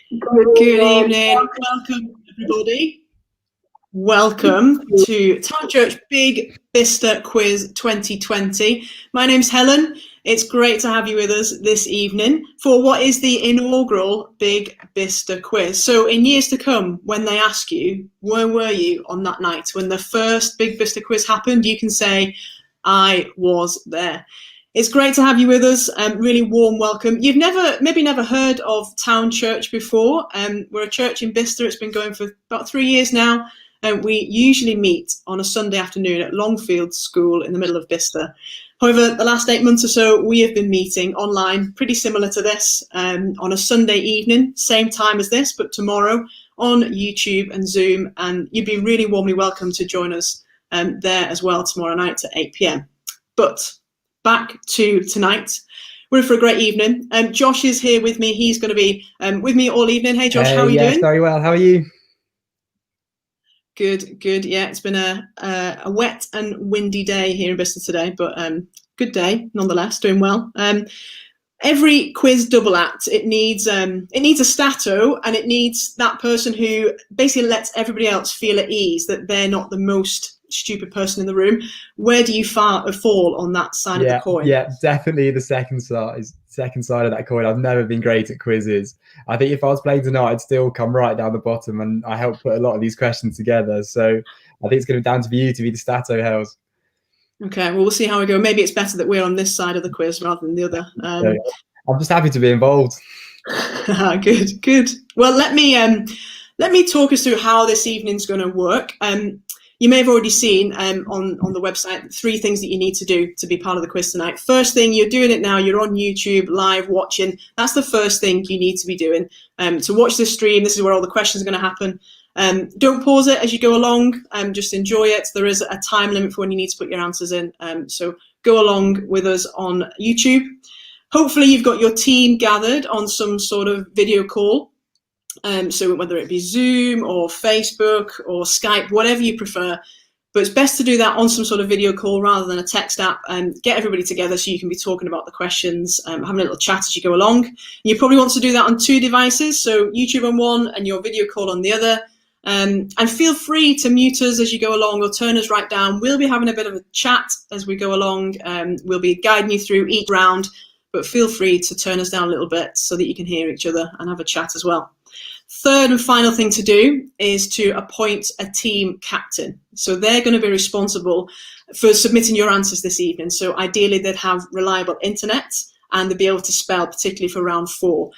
Good evening. Welcome, everybody. Welcome to Town Church Big Bicester Quiz 2020. My name's Helen. It's great to have you with us this evening for what is the inaugural Big Bicester Quiz. So in years to come, when they ask you, where were you on that night when the first Big Bicester Quiz happened, you can say, I was there. It's great to have you with us. Really warm welcome. You've maybe never heard of Town Church before. We're a church in Bicester. It's been going for about 3 years now. We usually meet on a Sunday afternoon at Longfield School in the middle of Bicester. However, the last 8 months or so, we have been meeting online, pretty similar to this, on a Sunday evening, same time as this, but tomorrow on YouTube and Zoom. And you'd be really warmly welcome to join us there as well tomorrow night at 8 p.m. But back to tonight. We're in for a great evening. Josh is here with me. He's going to be with me all evening. Hey, Josh, how are you doing? Very well. How are you? Good. Yeah, it's been a wet and windy day here in Bicester today, but good day nonetheless. Doing well. Every quiz double act, it needs a stato, and it needs that person who basically lets everybody else feel at ease that they're not the most stupid person in the room. Where do you fall on that side of the coin? Yeah, definitely the second side of that coin. I've never been great at quizzes. I think if I was playing tonight, I'd still come right down the bottom, and I helped put a lot of these questions together. So I think it's going to be down to you to be the stato, Hells. Okay, well, we'll see how we go. Maybe it's better that we're on this side of the quiz rather than the other. I'm just happy to be involved. Good. Well, let me talk us through how this evening's going to work. You may have already seen on the website 3 things that you need to do to be part of the quiz tonight. First thing, you're doing it now. You're on YouTube live watching. That's the first thing you need to be doing. To watch this stream, this is where all the questions are going to happen. Don't pause it as you go along. Just enjoy it. There is a time limit for when you need to put your answers in. So go along with us on YouTube. Hopefully you've got your team gathered on some sort of video call. So whether it be Zoom or Facebook or Skype, whatever you prefer, but it's best to do that on some sort of video call rather than a text app, and get everybody together so you can be talking about the questions, having a little chat as you go along. You probably want to do that on 2 devices, so YouTube on one and your video call on the other. And feel free to mute us as you go along or turn us right down. We'll be having a bit of a chat as we go along. We'll be guiding you through each round, but feel free to turn us down a little bit so that you can hear each other and have a chat as well. Third and final thing to do is to appoint a team captain. So they're going to be responsible for submitting your answers this evening. So ideally they'd have reliable internet and they'd be able to spell, particularly for round 4.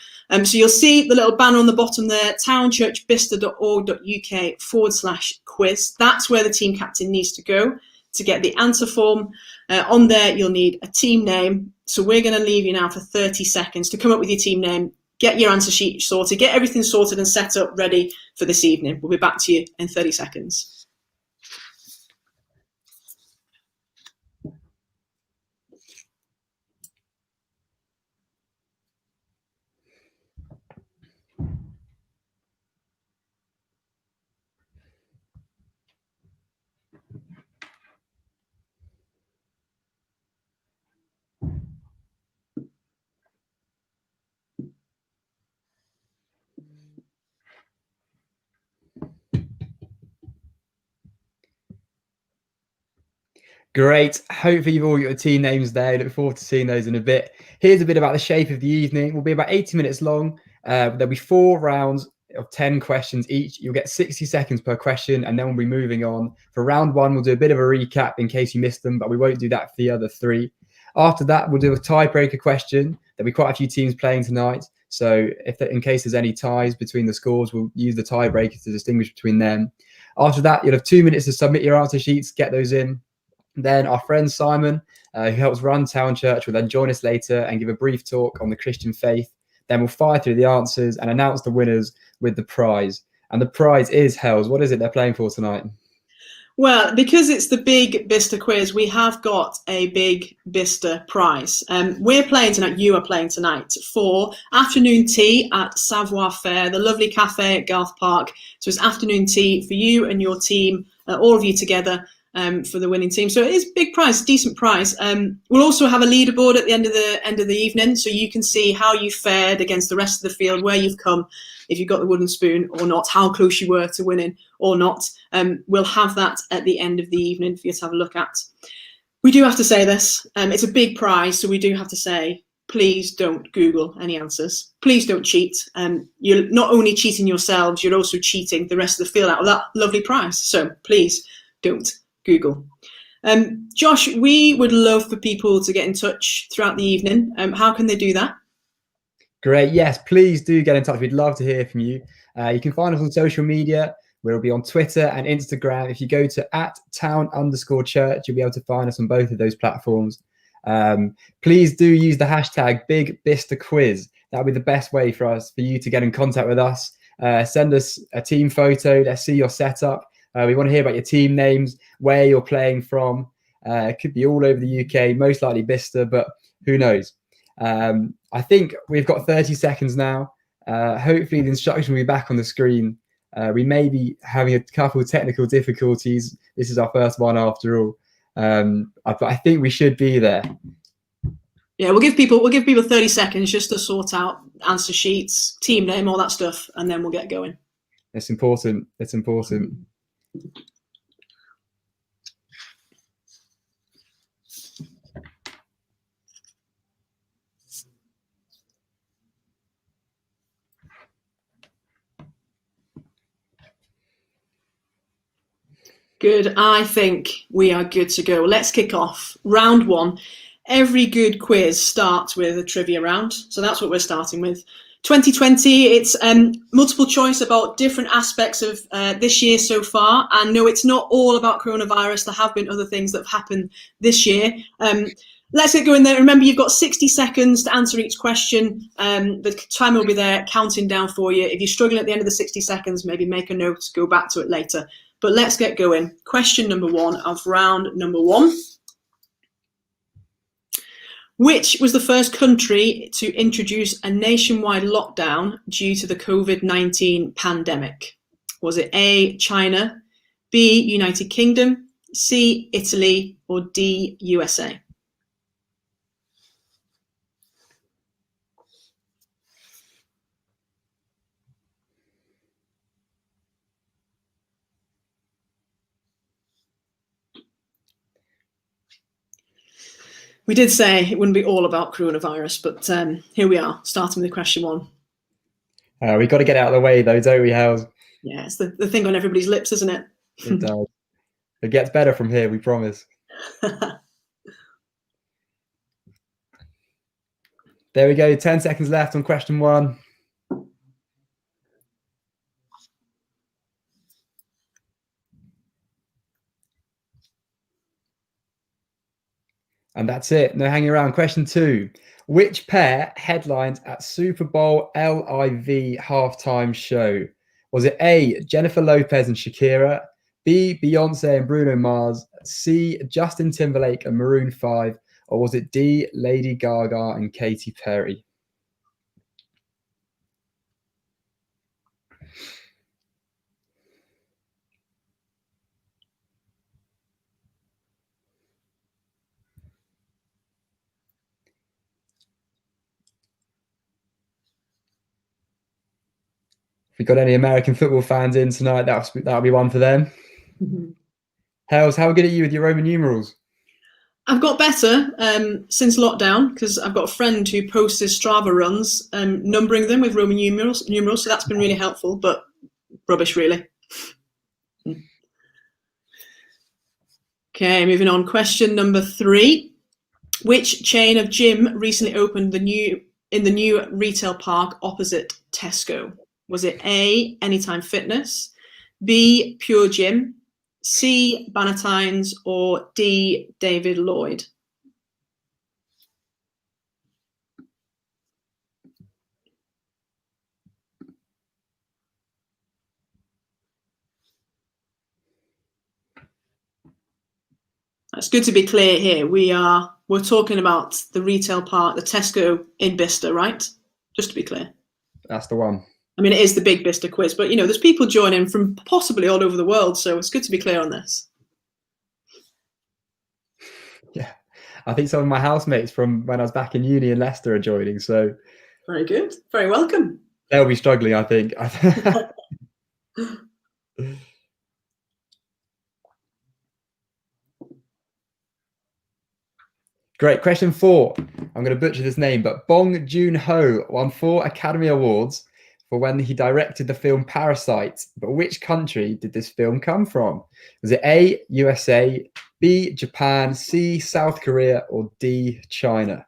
So you'll see the little banner on the bottom there, townchurchbicester.org.uk/quiz. That's where the team captain needs to go to get the answer form. On there, you'll need a team name. So we're going to leave you now for 30 seconds to come up with your team name. Get your answer sheet sorted, get everything sorted and set up ready for this evening. We'll be back to you in 30 seconds. Great. Hopefully you've all got your team names there. Look forward to seeing those in a bit. Here's a bit about the shape of the evening. We'll be about 80 minutes long. There'll be 4 rounds of 10 questions each. You'll get 60 seconds per question, and then we'll be moving on. For round 1, we'll do a bit of a recap in case you missed them, but we won't do that for the other 3. After that, we'll do a tiebreaker question. There'll be quite a few teams playing tonight. So in case there's any ties between the scores, we'll use the tiebreaker to distinguish between them. After that, you'll have 2 minutes to submit your answer sheets, get those in. Then our friend Simon, who helps run Town Church, will then join us later and give a brief talk on the Christian faith. Then we'll fire through the answers and announce the winners with the prize. And the prize is, Hells, what is it they're playing for tonight? Well, because it's the Big Bicester Quiz, we have got a Big Bicester prize. We're playing tonight, you are playing tonight, for afternoon tea at Savoir Faire, the lovely cafe at Garth Park. So it's afternoon tea for you and your team, all of you together. for the winning team. So it is a big prize, decent prize. We'll also have a leaderboard at the end of the evening, so you can see how you fared against the rest of the field, where you've come, if you got the wooden spoon or not, how close you were to winning or not. We'll have that at the end of the evening for you to have a look at. We do have to say this. It's a big prize, so we do have to say, please don't Google any answers. Please don't cheat. You're not only cheating yourselves, you're also cheating the rest of the field out of that lovely prize. So please don't Google. Josh, we would love for people to get in touch throughout the evening. How can they do that? Great. Yes, please do get in touch. We'd love to hear from you. You can find us on social media. We'll be on Twitter and Instagram. If you go to @town_church, you'll be able to find us on both of those platforms. Please do use the hashtag Big Bicester Quiz. That'll be the best way for you to get in contact with us. Send us a team photo. Let's see your setup. We want to hear about your team names, where you're playing from. It could be all over the UK, most likely Bicester, but who knows? I think we've got 30 seconds now. Hopefully the instruction will be back on the screen. We may be having a couple of technical difficulties. This is our first one after all. But I think we should be there. Yeah, we'll give people 30 seconds just to sort out answer sheets, team name, all that stuff, and then we'll get going. It's important. It's important. Good. I think we are good to go. Let's kick off. Round one. Every good quiz starts with a trivia round. So that's what we're starting with. 2020, it's multiple choice about different aspects of this year so far. And no, it's not all about coronavirus. There have been other things that have happened this year. Let's get going there. Remember, you've got 60 seconds to answer each question. The timer will be there counting down for you. If you're struggling at the end of the 60 seconds, maybe make a note, go back to it later. But let's get going. Question number one of round number one. Which was the first country to introduce a nationwide lockdown due to the COVID-19 pandemic? Was it A, China, B, United Kingdom, C, Italy, or D, USA? We did say it wouldn't be all about coronavirus, but here we are, starting with question one. We've got to get out of the way, though, don't we, Hales? Yeah, it's the thing on everybody's lips, isn't it? It does. It gets better from here, we promise. There we go. 10 seconds left on question one. And that's it. No hanging around. Question two. Which pair headlined at Super Bowl LIV halftime show? Was it A, Jennifer Lopez and Shakira, B, Beyonce and Bruno Mars, C, Justin Timberlake and Maroon 5, or was it D, Lady Gaga and Katy Perry? If we've got any American football fans in tonight, that'll be one for them. Mm-hmm. Hales, how good are you with your Roman numerals? I've got better since lockdown because I've got a friend who posts his Strava runs, numbering them with Roman numerals. So that's been really helpful, but rubbish, really. Okay, moving on. Question number three. Which chain of gym recently opened in the new retail park opposite Tesco? Was it A, Anytime Fitness, B, Pure Gym, C, Bannatynes, or D, David Lloyd? It's good to be clear here. We're talking about the retail park, the Tesco in Bicester, right? Just to be clear. That's the one. I mean, it is the Big Bicester Quiz, but, there's people joining from possibly all over the world, so it's good to be clear on this. Yeah, I think some of my housemates from when I was back in uni in Leicester are joining, so Very good. Very welcome. they'll be struggling, I think. Great. Question 4. I'm going to butcher this name, but Bong Joon-ho won 4 Academy Awards for when he directed the film Parasite. But which country did this film come from? Was it A, USA, B, Japan, C, South Korea, or D, China?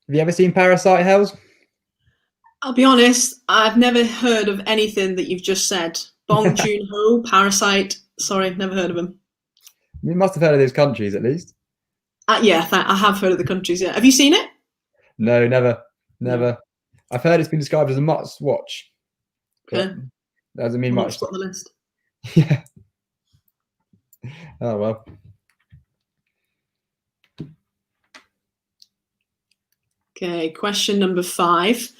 Have you ever seen Parasite, Hells? I'll be honest, I've never heard of anything that you've just said. Bong Joon-ho, Parasite. Sorry, never heard of him. You must have heard of those countries at least. Yeah, I have heard of the countries. Yeah, have you seen it? No, never. I've heard it's been described as a must watch. Okay. That doesn't mean much. On the list. Yeah. Oh well. Okay, question number 5.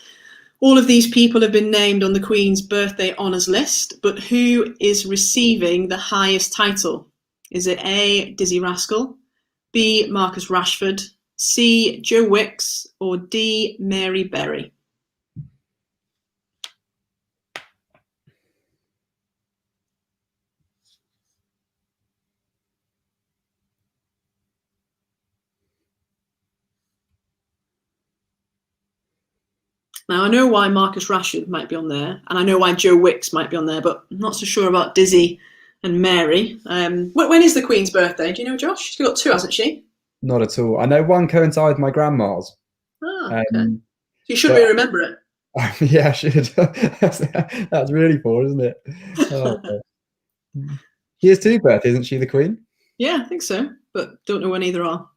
All of these people have been named on the Queen's birthday honours list, but who is receiving the highest title? Is it A, Dizzy Rascal, B, Marcus Rashford, C, Joe Wicks, or D, Mary Berry? Now, I know why Marcus Rashford might be on there, and I know why Joe Wicks might be on there, but I'm not so sure about Dizzy and Mary. When is the Queen's birthday? Do you know, Josh? She's got 2, hasn't she? Not at all. I know one coincides with my grandma's. Okay. So you should really remember it. Yeah, I should. That's really poor, isn't it? Oh, she has 2 birthdays, isn't she, the Queen? Yeah, I think so, but don't know when either are.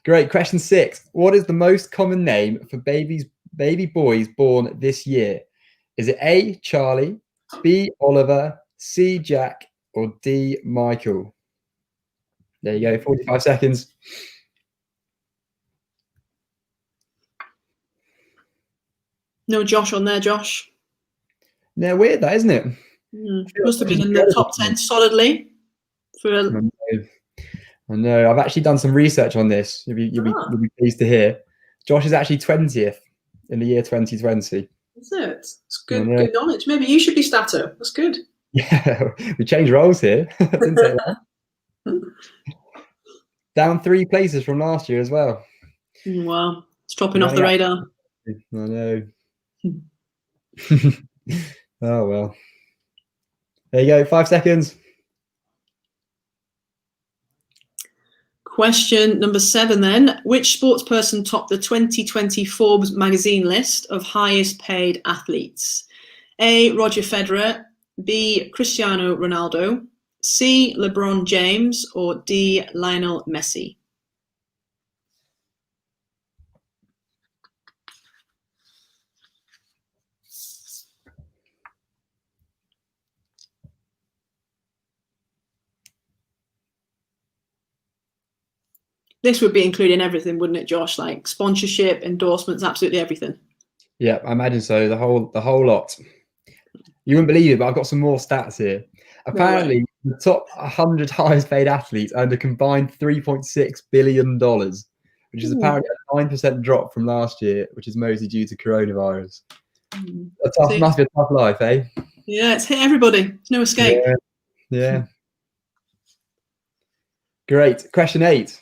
Great. Question 6. What is the most common name for baby boys born this year? Is it A, Charlie, B, Oliver, C, Jack, or D, Michael? There you go. 45 seconds. No Josh on there, Josh. Yeah, weird that, isn't it? Must have been in the top 10 solidly. I know. I've actually done some research on this. You'll be pleased to hear. Josh is actually 20th in the year 2020. Is it? It's good knowledge. Maybe you should be Stato. That's good. Yeah, we changed roles here. Didn't say that. Down 3 places from last year as well. Wow. It's dropping off the radar. I know. Oh, well. There you go. 5 seconds. Question number 7 then. Which sports person topped the 2020 Forbes magazine list of highest paid athletes? A, Roger Federer, B, Cristiano Ronaldo, C, LeBron James, or D, Lionel Messi? This would be including everything, wouldn't it, Josh? Like sponsorship, endorsements, absolutely everything. Yeah, I imagine so. The whole lot. You wouldn't believe it, but I've got some more stats here. Apparently, the top 100 highest paid athletes earned a combined $3.6 billion, which is apparently a 9% drop from last year, which is mostly due to coronavirus. Must be a tough life, eh? Yeah, it's hit everybody. There's no escape. Yeah. Great. Question 8.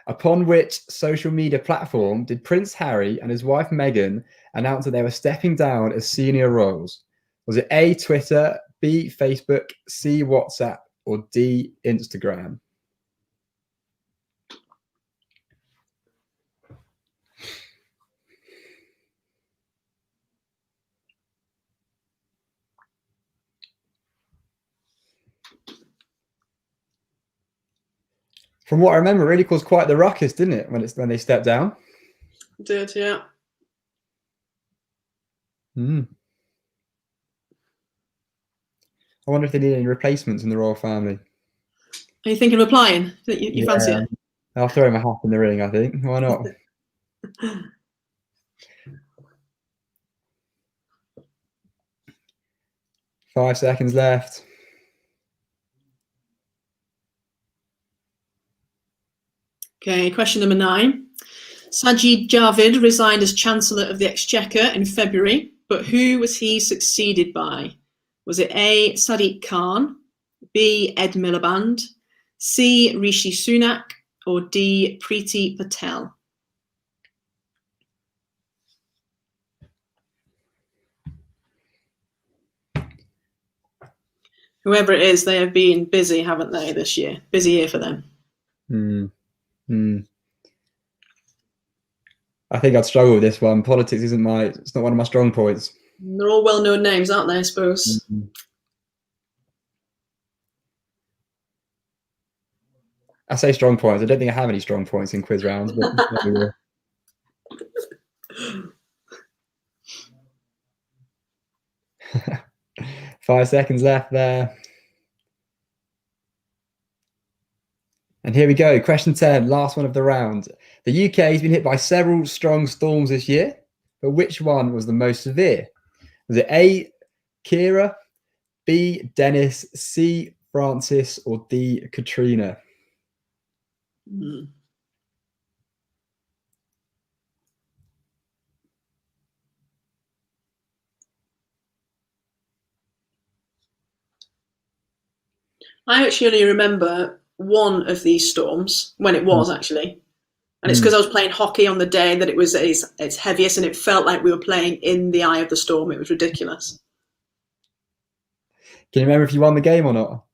Upon which social media platform did Prince Harry and his wife Meghan announce that they were stepping down as senior royals? Was it A, Twitter, B, Facebook, C, WhatsApp, or D, Instagram? From what I remember, it really caused quite the ruckus, didn't it, when they stepped down? It did, yeah. I wonder if they need any replacements in the royal family. Are you thinking of applying? You fancy it? I'll throw my hat in the ring, I think. Why not? Five seconds left. Okay, question number 9. Sajid Javid resigned as Chancellor of the Exchequer in February, but who was he succeeded by? Was it A. Sadiq Khan, B. Ed Miliband, C. Rishi Sunak, or D. Priti Patel? Whoever it is, they have been busy, haven't they, this year? Busy year for them. I think I'd struggle with this one. Politics it's not one of my strong points. They're all well-known names, aren't they, I suppose? I say strong points. I don't think I have any strong points in quiz rounds, but 5 seconds left there. And here we go. Question 10, last one of the round. The UK has been hit by several strong storms this year, but which one was the most severe? Was it A, Kira, B, Dennis, C, Francis, or D, Katrina? I actually remember one of these storms, when it was actually, and it's because I was playing hockey on the day that it was its heaviest, and it felt like we were playing in the eye of the storm. It was ridiculous. Can you remember if you won the game or not?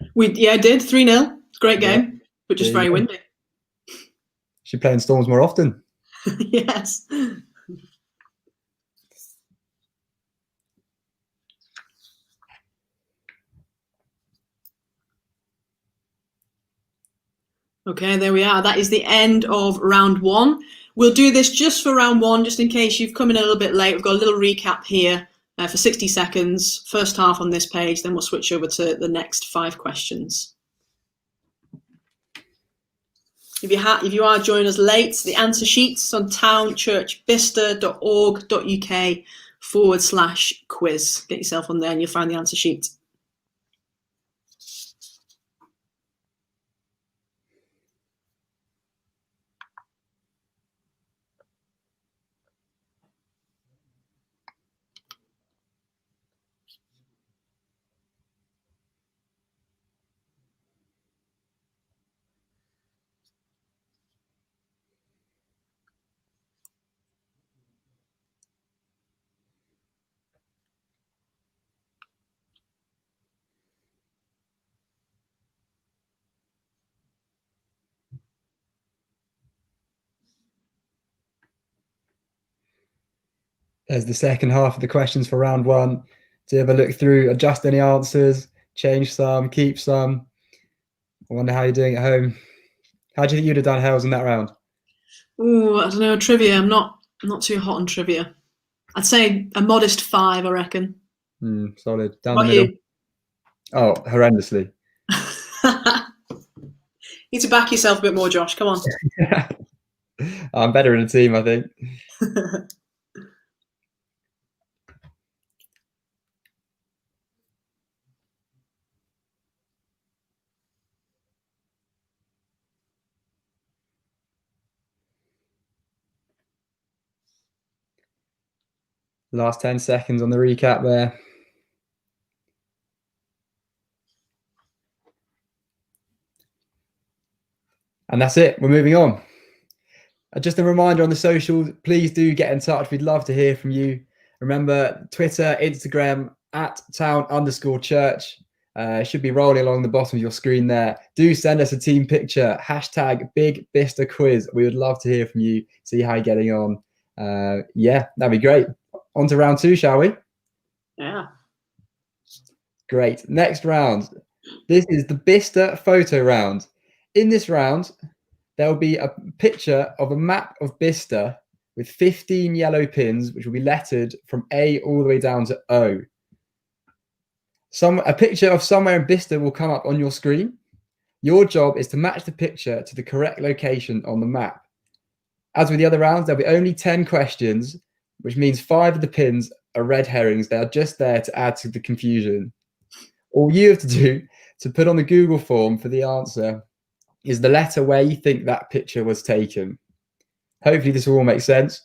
I did 3-0. Great game, but just very windy. Should play in storms more often. Yes. Okay, there we are. That is the end of round 1. We'll do this just for round 1, just in case you've come in a little bit late. We've got a little recap here for 60 seconds, first half on this page, then we'll switch over to the next 5 questions. If you are joining us late, the answer sheet's on townchurchbicester.org.uk/quiz. Get yourself on there and you'll find the answer sheet. There's the second half of the questions for round 1. To have a look through, adjust any answers, change some, keep some. I wonder how you're doing at home. How do you think you'd have done, Hells, in that round? Ooh, I don't know, trivia. I'm not too hot on trivia. I'd say a modest 5, I reckon. Solid. Down What the middle. you? Oh, horrendously. You need to back yourself a bit more, Josh. Come on. I'm better in a team, I think. Last 10 seconds on the recap there. And that's it. We're moving on. Just a reminder on the socials, please do get in touch. We'd love to hear from you. Remember, Twitter, Instagram, @town_church. Should be rolling along the bottom of your screen there. Do send us a team picture. #Big Bicester Quiz. We would love to hear from you, see how you're getting on. Yeah, that'd be great. On to round 2, shall we? Yeah. Great. Next round. This is the Bicester photo round. In this round, there will be a picture of a map of Bicester with 15 yellow pins, which will be lettered from A all the way down to O. A picture of somewhere in Bicester will come up on your screen. Your job is to match the picture to the correct location on the map. As with the other rounds, there'll be only 10 questions, which means 5 of the pins are red herrings. They are just there to add to the confusion. All you have to do to put on the Google form for the answer is the letter where you think that picture was taken. Hopefully this will all make sense.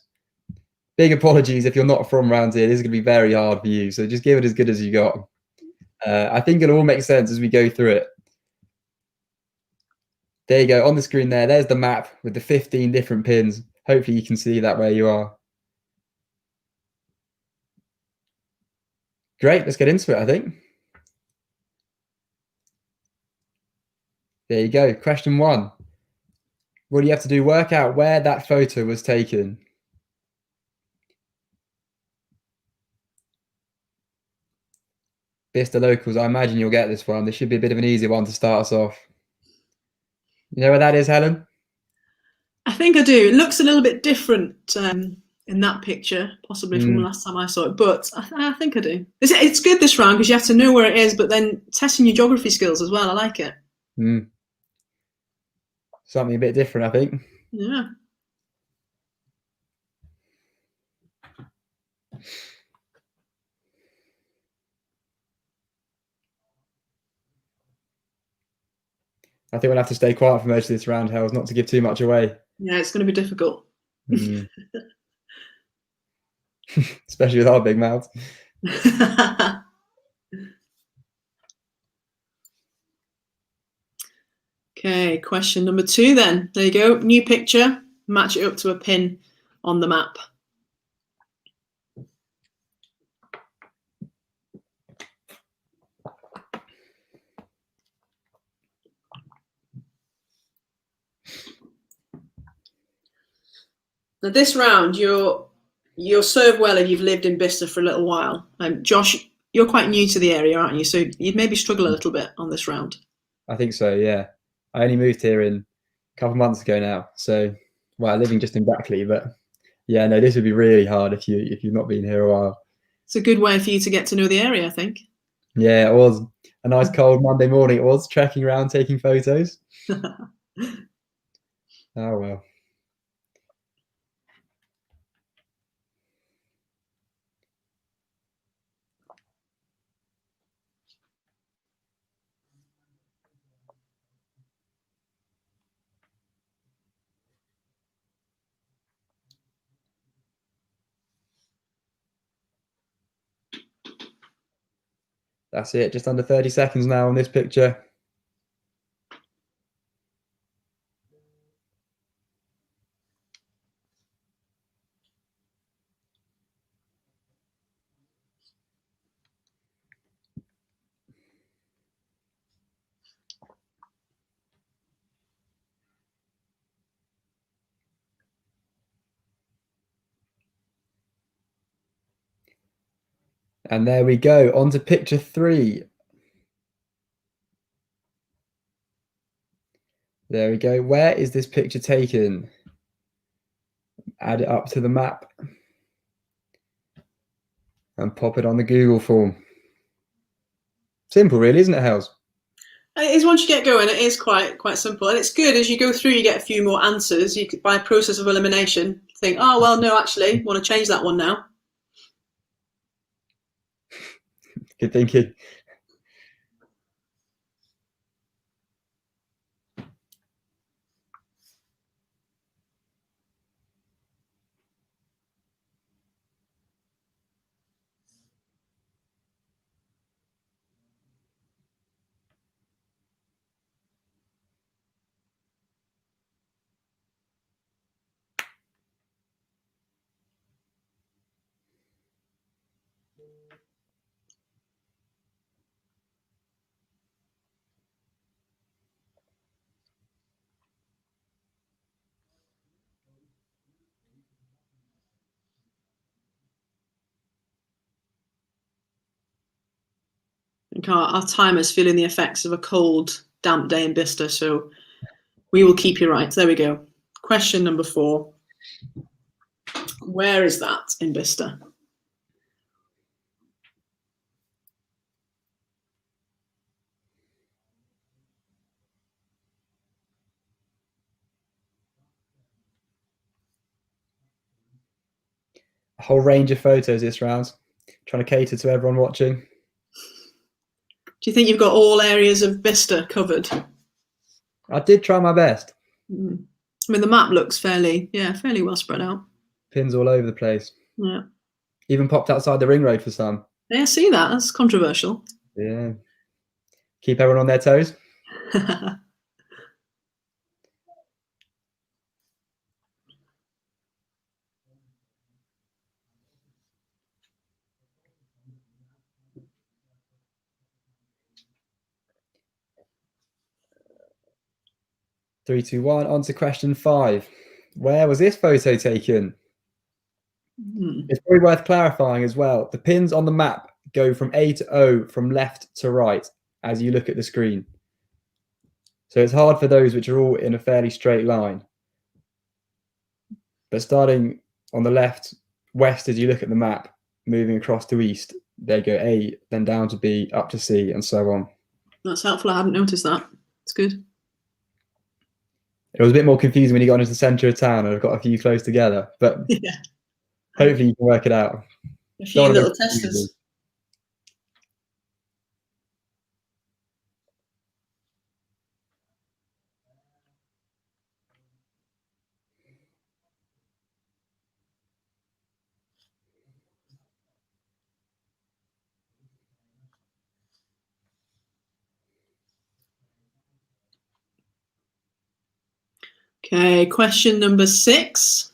Big apologies if you're not from around here. This is going to be very hard for you, so just give it as good as you got. I think it'll all make sense as we go through it. There you go, on the screen there. There's the map with the 15 different pins. Hopefully you can see that where you are. Great, let's get into it, I think. There you go, question 1. What do you have to do? Work out where that photo was taken. Bicester locals, I imagine you'll get this one. This should be a bit of an easy one to start us off. You know where that is, Helen? I think I do. It looks a little bit different in that picture, possibly from the last time I saw it, but I think I do. It's good this round because you have to know where it is, but then testing your geography skills as well. I like it. Something a bit different, I think. Yeah. I think we'll have to stay quiet for most of this round, Hells, not to give too much away. Yeah, it's going to be difficult. Especially with our big mouths. Okay, question number 2 then. There you go. New picture. Match it up to a pin on the map. Now this round, you're served well if you've lived in Bicester for a little while. Josh, you're quite new to the area, aren't you? So you'd maybe struggle a little bit on this round. I think so, yeah. I only moved here a couple of months ago now. So, well, living just in Brackley, but yeah, no, this would be really hard if you've not been here a while. It's a good way for you to get to know the area, I think. Yeah, it was a nice cold Monday morning. It was trekking around, taking photos. Oh, well. That's it, just under 30 seconds now on this picture. And there we go, on to picture 3. There we go. Where is this picture taken? Add it up to the map and pop it on the Google form. Simple, really, isn't it, Hells? It is. Once you get going, it is quite simple, and it's good as you go through. You get a few more answers. You could, by process of elimination, think, oh well, no, actually, want to change that one now. Good thinking. I think our timer's feeling the effects of a cold, damp day in Bicester, so we will keep you right. There we go. Question number 4. Where is that in Bicester? a whole range of photos this round. Trying to cater to everyone watching. Do you think you've got all areas of Bicester covered? I did try my best. I mean, the map looks fairly well spread out. Pins all over the place. Yeah. Even popped outside the ring road for some. Yeah, I see that. That's controversial. Yeah. Keep everyone on their toes. 3, 2, 1. On to question 5. Where was this photo taken? It's probably worth clarifying as well. The pins on the map go from A to O, from left to right, as you look at the screen. So it's hard for those which are all in a fairly straight line. But starting on the left, west, as you look at the map, moving across to east, they go A, then down to B, up to C, and so on. That's helpful. I hadn't noticed that. It's good. It was a bit more confusing when you got into the centre of town and I've got a few close together, but yeah. Hopefully you can work it out. A few little testers. Okay, question number 6.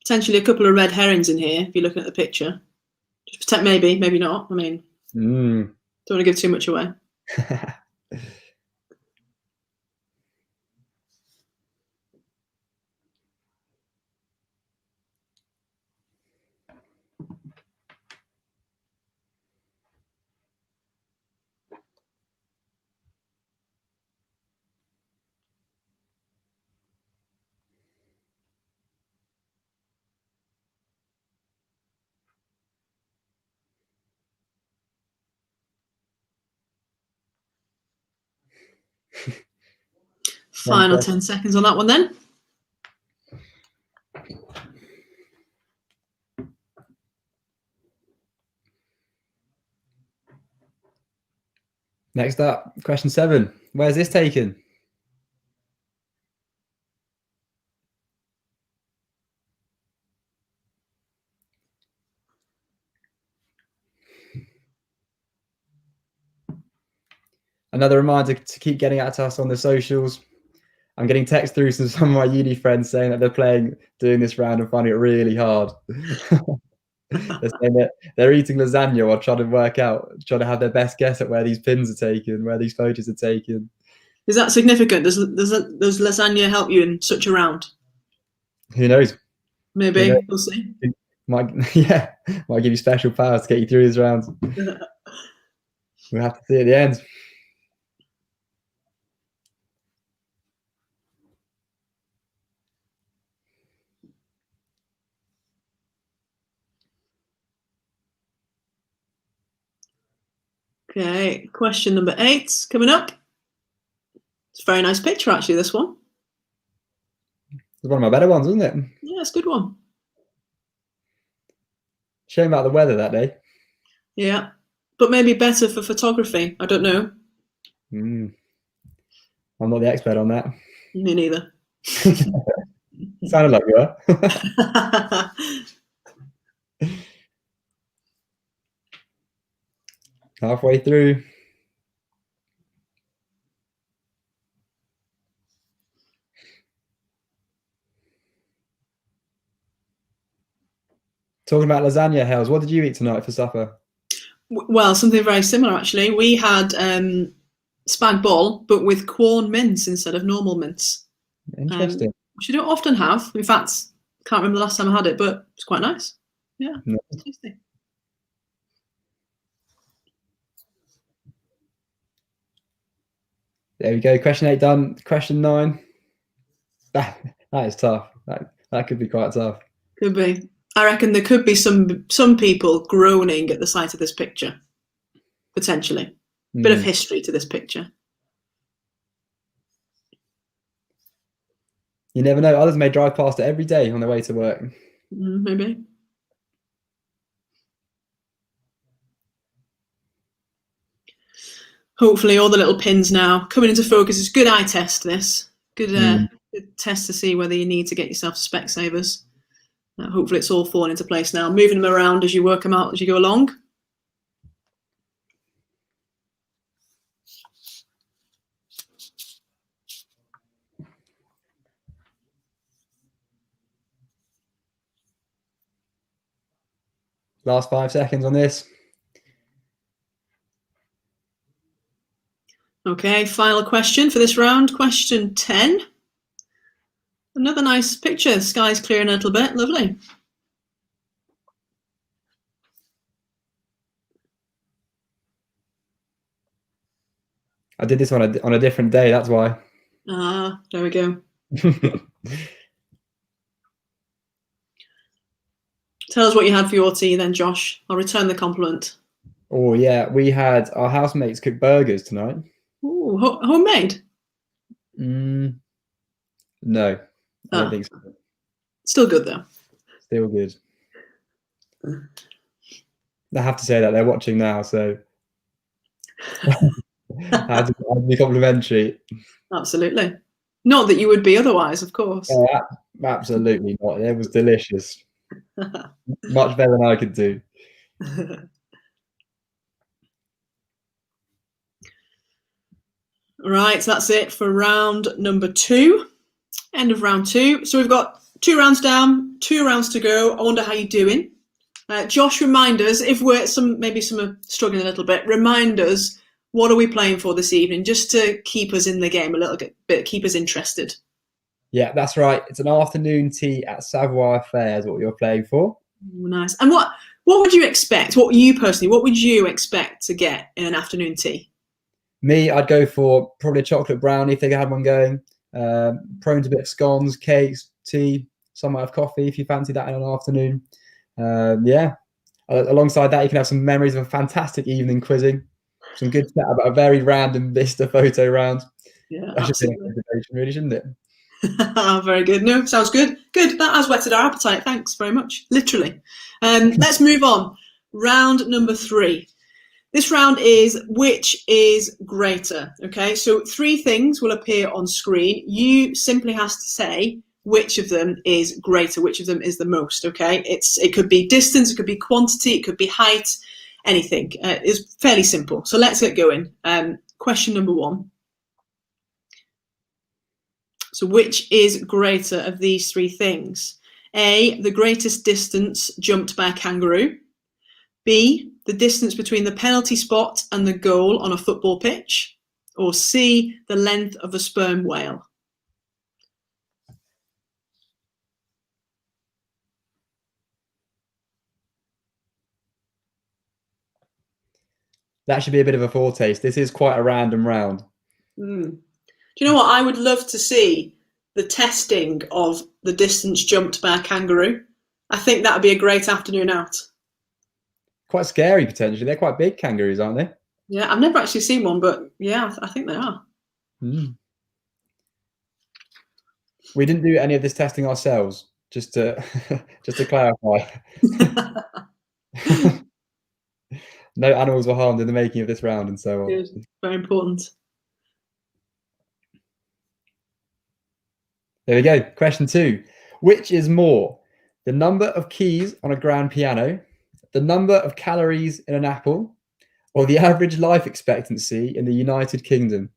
Potentially a couple of red herrings in here if you're looking at the picture. Just pretend, maybe not. I mean, don't want to give too much away. Final 10 seconds on that one then. Next up, question 7. Where's this taken? Another reminder to keep getting at us on the socials. I'm getting text through from some of my uni friends saying that they're doing this round and finding it really hard. They're saying that they're eating lasagna while trying to have their best guess at where these pins are taken, where these photos are taken. Is that significant? Does lasagna help you in such a round? Who knows? Maybe. We'll see. Might give you special powers to get you through these rounds. We'll have to see at the end. Okay, question number 8 coming up. It's a very nice picture, actually, this one. It's one of my better ones, isn't it? Yeah, it's a good one. Shame about the weather that day. Yeah, but maybe better for photography. I don't know. I'm not the expert on that. Me neither. Sounded like you were. Halfway through. Talking about lasagna, Hells, what did you eat tonight for supper? Well, something very similar, actually. We had spag bol, but with Quorn mince instead of normal mince. Interesting. Which I don't often have. In fact, can't remember the last time I had it, but it's quite nice. Yeah, no. Tasty. There we go. Question 8 done. Question 9. That is tough. That could be quite tough. Could be. I reckon there could be some people groaning at the sight of this picture. Potentially. Bit of history to this picture. You never know. Others may drive past it every day on their way to work. Maybe. Hopefully all the little pins now coming into focus. It's a good eye test, this. Good, good test to see whether you need to get yourself Specsavers. Hopefully it's all falling into place now. Moving them around as you work them out as you go along. Last 5 seconds on this. Okay, final question for this round. Question 10. Another nice picture. The sky's clearing a little bit. Lovely. I did this on a different day, that's why. Ah, there we go. Tell us what you had for your tea then, Josh. I'll return the compliment. Oh, yeah. We had our housemates cook burgers tonight. Ooh, homemade? No, I don't think so. Still good, though. Still good. I have to say that they're watching now, so I had to be complimentary. Absolutely. Not that you would be otherwise, of course. Absolutely not. It was delicious. Much better than I could do. Right, so that's it for round number 2. End of round 2. So we've got 2 rounds down, 2 rounds to go. I wonder how you're doing. Josh, remind us, if maybe some are struggling a little bit, remind us, what are we playing for this evening, just to keep us in the game a little bit, keep us interested. Yeah, that's right. It's an afternoon tea at Savoir Fair is what you're playing for. Ooh, nice. And what would you expect? What would you expect to get in an afternoon tea? Me, I'd go for probably a chocolate brownie if they had one going. Prone to a bit of scones, cakes, tea. Some might have coffee if you fancy that in an afternoon. Yeah. Alongside that, you can have some memories of a fantastic evening quizzing. Some good chat about a very random Vista photo round. Yeah, that should absolutely. be an invitation, really, shouldn't it? Very good. No, sounds good. Good. That has whetted our appetite. Thanks very much. Literally. Let's move on. Round number 3. This round is which is greater. Okay, so 3 things will appear on screen. You simply have to say which of them is greater, which of them is the most. Okay, it could be distance, it could be quantity, it could be height, anything. It's fairly simple. So let's get going. Question number 1. So which is greater of these 3 things? A, the greatest distance jumped by a kangaroo. B, the distance between the penalty spot and the goal on a football pitch. Or C, the length of a sperm whale. That should be a bit of a foretaste. This is quite a random round. Do you know what? I would love to see the testing of the distance jumped by a kangaroo. I think that would be a great afternoon out. Quite scary, potentially. They're quite big kangaroos, aren't they? Yeah, I've never actually seen one, but yeah, I think they are. We didn't do any of this testing ourselves, just to clarify. No animals were harmed in the making of this round and so on. Good. Very important. There we go. Question 2. Which is more, the number of keys on a grand piano, the number of calories in an apple, or the average life expectancy in the United Kingdom?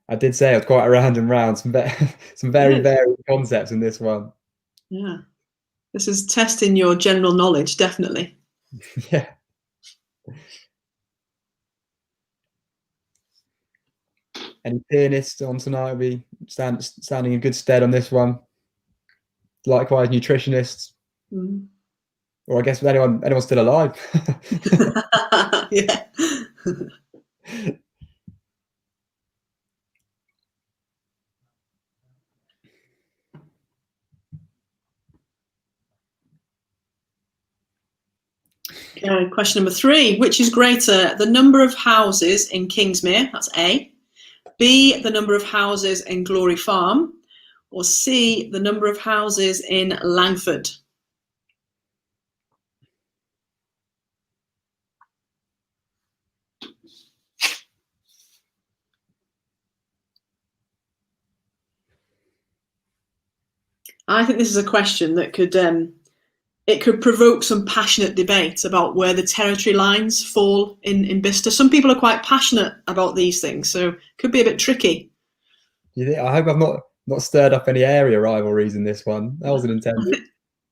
I did say it was quite a random round. Some very varied concepts in this one. Yeah. This is testing your general knowledge, definitely. Yeah. Any pianists on tonight will be standing in good stead on this one. Likewise, nutritionists. Or I guess anyone still alive. Yeah. Okay, question number 3. Which is greater, the number of houses in Kingsmere, that's A, B, the number of houses in Glory Farm, or C, the number of houses in Langford? I think this is a question that could it could provoke some passionate debate about where the territory lines fall in Bicester. Some people are quite passionate about these things, so it could be a bit tricky. I hope I've not stirred up any area rivalries in this one. That wasn't intended.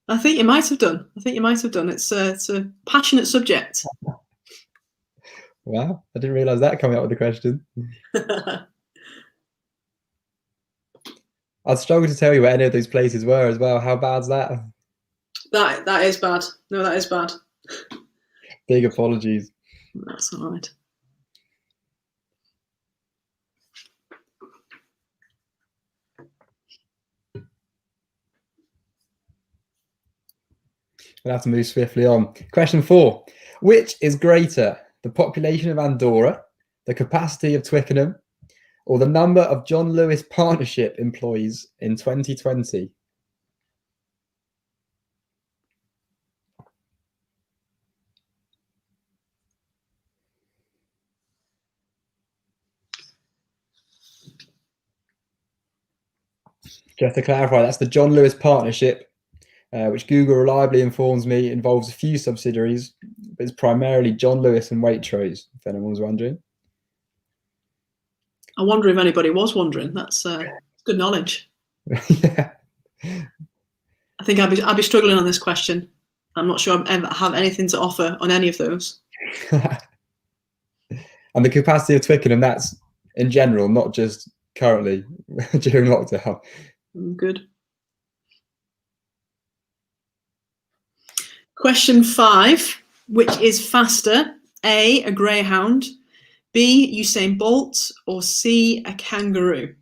I think you might have done. It's a passionate subject. Wow, I didn't realise that coming up with the question. I'd struggle to tell you where any of those places were as well. How bad's that? That is bad. No, that is bad. Big apologies. That's all right. We'll have to move swiftly on. Question 4. Which is greater, the population of Andorra, the capacity of Twickenham, or the number of John Lewis Partnership employees in 2020? Just to clarify, that's the John Lewis Partnership, which Google reliably informs me involves a few subsidiaries, but it's primarily John Lewis and Waitrose, if anyone was wondering. I wonder if anybody was wondering. That's good knowledge. Yeah. I think I'd be struggling on this question. I'm not sure I ever have anything to offer on any of those. And the capacity of Twickenham, that's in general, not just currently during lockdown. Good. Question 5. Which is faster? A greyhound, B, Usain Bolt, or C, a kangaroo?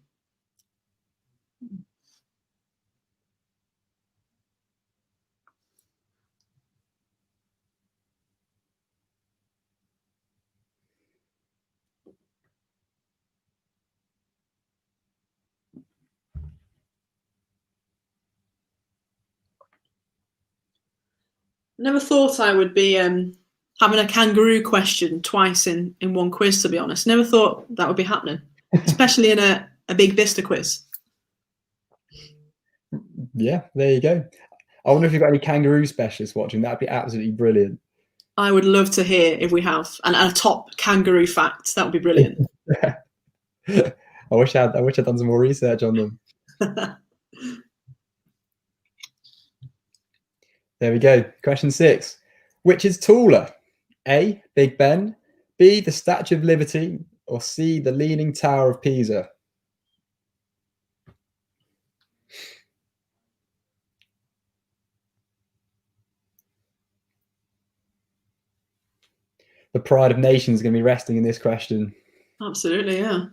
Never thought I would be having a kangaroo question twice in one quiz, to be honest. Never thought that would be happening, especially in a Big Bicester quiz. Yeah, there you go. I wonder if you've got any kangaroo specialists watching. That'd be absolutely brilliant. I would love to hear if we have a top kangaroo fact. That would be brilliant. I wish I'd done some more research on them. There we go. Question 6. Which is taller? A, Big Ben, B, the Statue of Liberty, or C, the Leaning Tower of Pisa? The pride of nations is going to be resting in this question. Absolutely, yeah.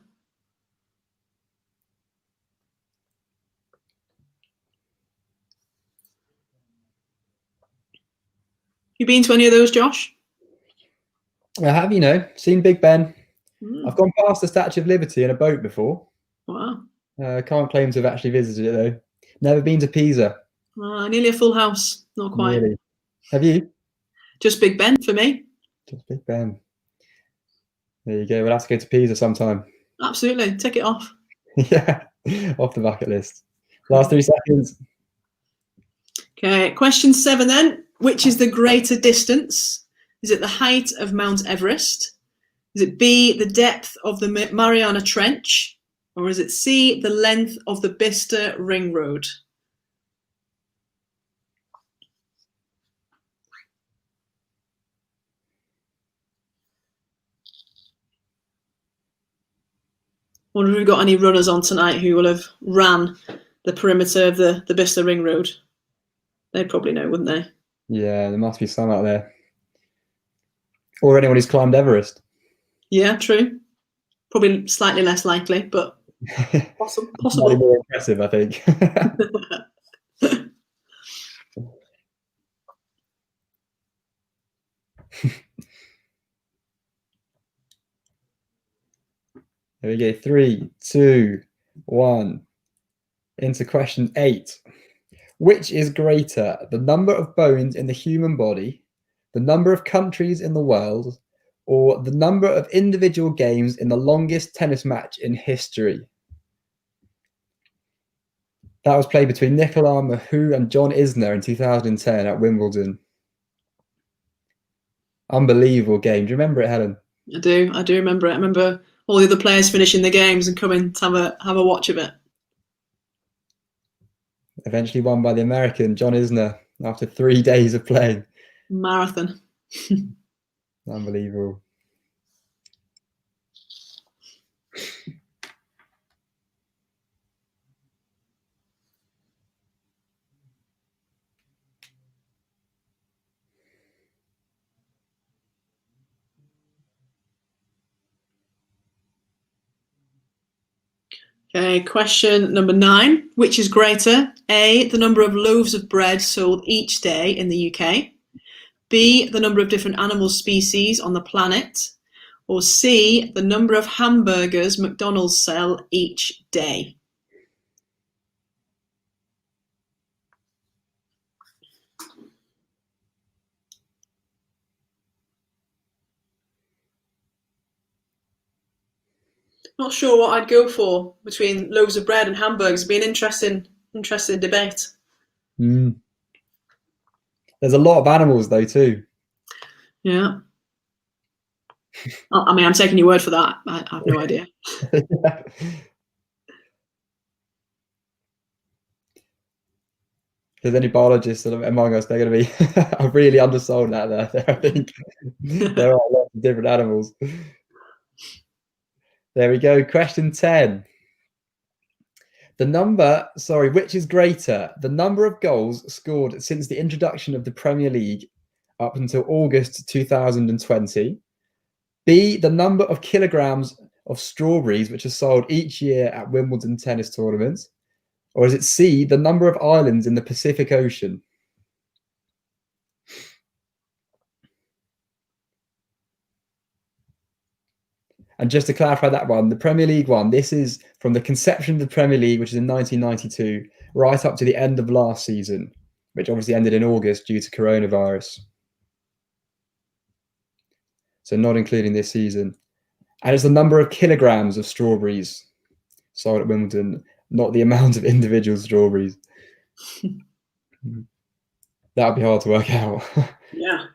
You been to any of those, Josh? I have, seen Big Ben. I've gone past the Statue of Liberty in a boat before. Wow. Can't claim to have actually visited it though. Never been to Pisa. Nearly a full house. Not quite. Really? Have you? Just Big Ben for me. Just Big Ben. There you go. We'll have to go to Pisa sometime. Absolutely. Tick it off. Yeah, off the bucket list. Last 3 seconds. Okay, question 7 then. Which is the greater distance? Is it the height of Mount Everest? Is it B, the depth of the Mariana Trench? Or is it C, the length of the Bicester Ring Road? Wonder if we've got any runners on tonight who will have ran the perimeter of the Bicester Ring Road. They'd probably know, wouldn't they? Yeah, there must be some out there. Or anyone who's climbed Everest. Yeah, true. Probably slightly less likely, but possible. Probably more impressive, I think. There we go. 3, 2, 1. Into question 8. Which is greater, the number of bones in the human body, the number of countries in the world, or the number of individual games in the longest tennis match in history? That was played between Nicolas Mahut and John Isner in 2010 at Wimbledon. Unbelievable game. Do you remember it, Helen? I do remember it. I remember all the other players finishing the games and coming to have a watch of it. Eventually won by the American John Isner after 3 days of playing. Marathon. Unbelievable. Okay, question number 9. Which is greater? A, the number of loaves of bread sold each day in the UK. B, the number of different animal species on the planet. Or C, the number of hamburgers McDonald's sell each day. Not sure what I'd go for between loaves of bread and hamburgers. It'd be an interesting debate. Mm. There's a lot of animals though too. Yeah. I mean, I'm taking your word for that. I have no idea. Yeah. If there's any biologists among us, they're going to be really undersold out there. I think there are lots of different animals. There we go. Question 10. Which is greater? The number of goals scored since the introduction of the Premier League up until August 2020. B, the number of kilograms of strawberries which are sold each year at Wimbledon tennis tournaments. Or is it C, the number of islands in the Pacific Ocean? And just to clarify that one, the Premier League one, this is from the conception of the Premier League, which is in 1992, right up to the end of last season, which obviously ended in August due to coronavirus. So not including this season. And it's the number of kilograms of strawberries sold at Wimbledon, not the amount of individual strawberries. That would be hard to work out. Yeah.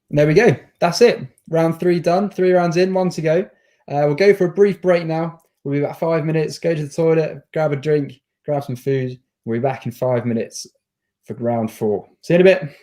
And there we go. That's it. Round 3 done. 3 rounds in, 1 to go. We'll go for a brief break now. We'll be about 5 minutes. Go to the toilet, grab a drink, grab some food. We'll be back in 5 minutes for round 4. See you in a bit.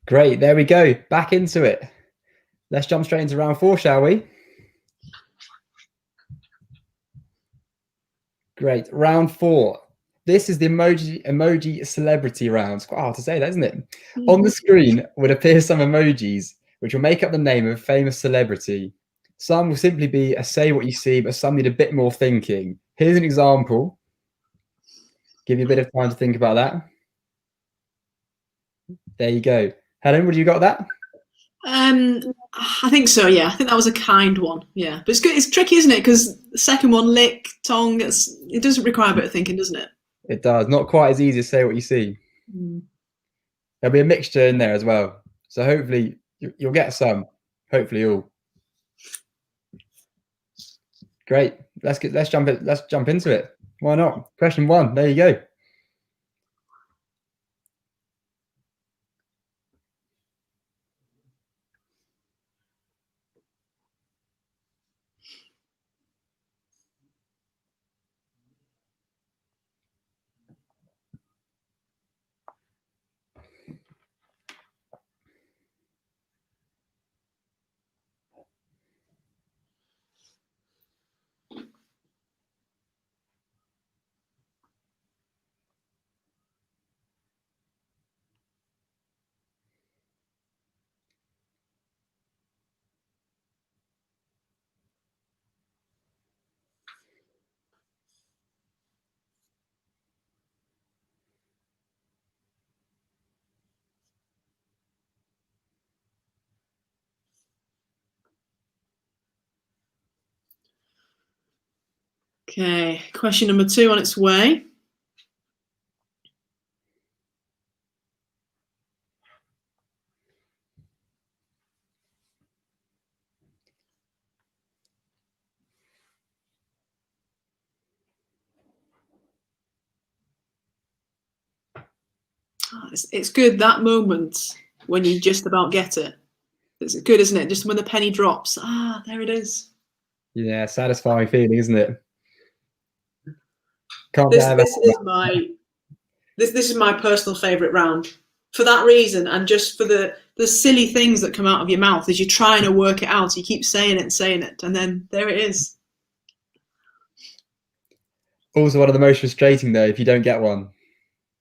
Great. There we go. Back into it. Let's jump straight into round 4, shall we? Great. Round 4. This is the emoji celebrity round. It's quite hard to say that, isn't it? On the screen would appear some emojis which will make up the name of a famous celebrity. Some will simply be a say what you see, but some need a bit more thinking. Here's an example. Give you a bit of time to think about that. There you go. Helen, would you got that? I think so, yeah. I think that was a kind one, yeah. But it's good. It's tricky, isn't it? Because the second one, lick, tongue, it doesn't require a bit of thinking, doesn't it? It does. Not quite as easy to say what you see. There'll be a mixture in there as well. So hopefully you'll get some. Hopefully all. Great. Let's jump into it. Why not? Question 1. There you go. Okay, question number 2 on its way. It's good, that moment when you just about get it. It's good, isn't it? Just when the penny drops. Ah, there it is. Yeah, satisfying feeling, isn't it? This is my personal favourite round. For that reason, and just for the silly things that come out of your mouth as you're trying to work it out. You keep saying it, and then there it is. Also one of the most frustrating though, if you don't get one.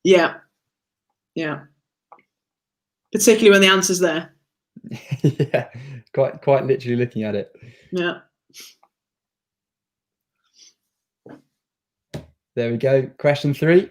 Yeah. Particularly when the answer's there. Yeah, quite literally looking at it. Yeah. There we go. Question 3.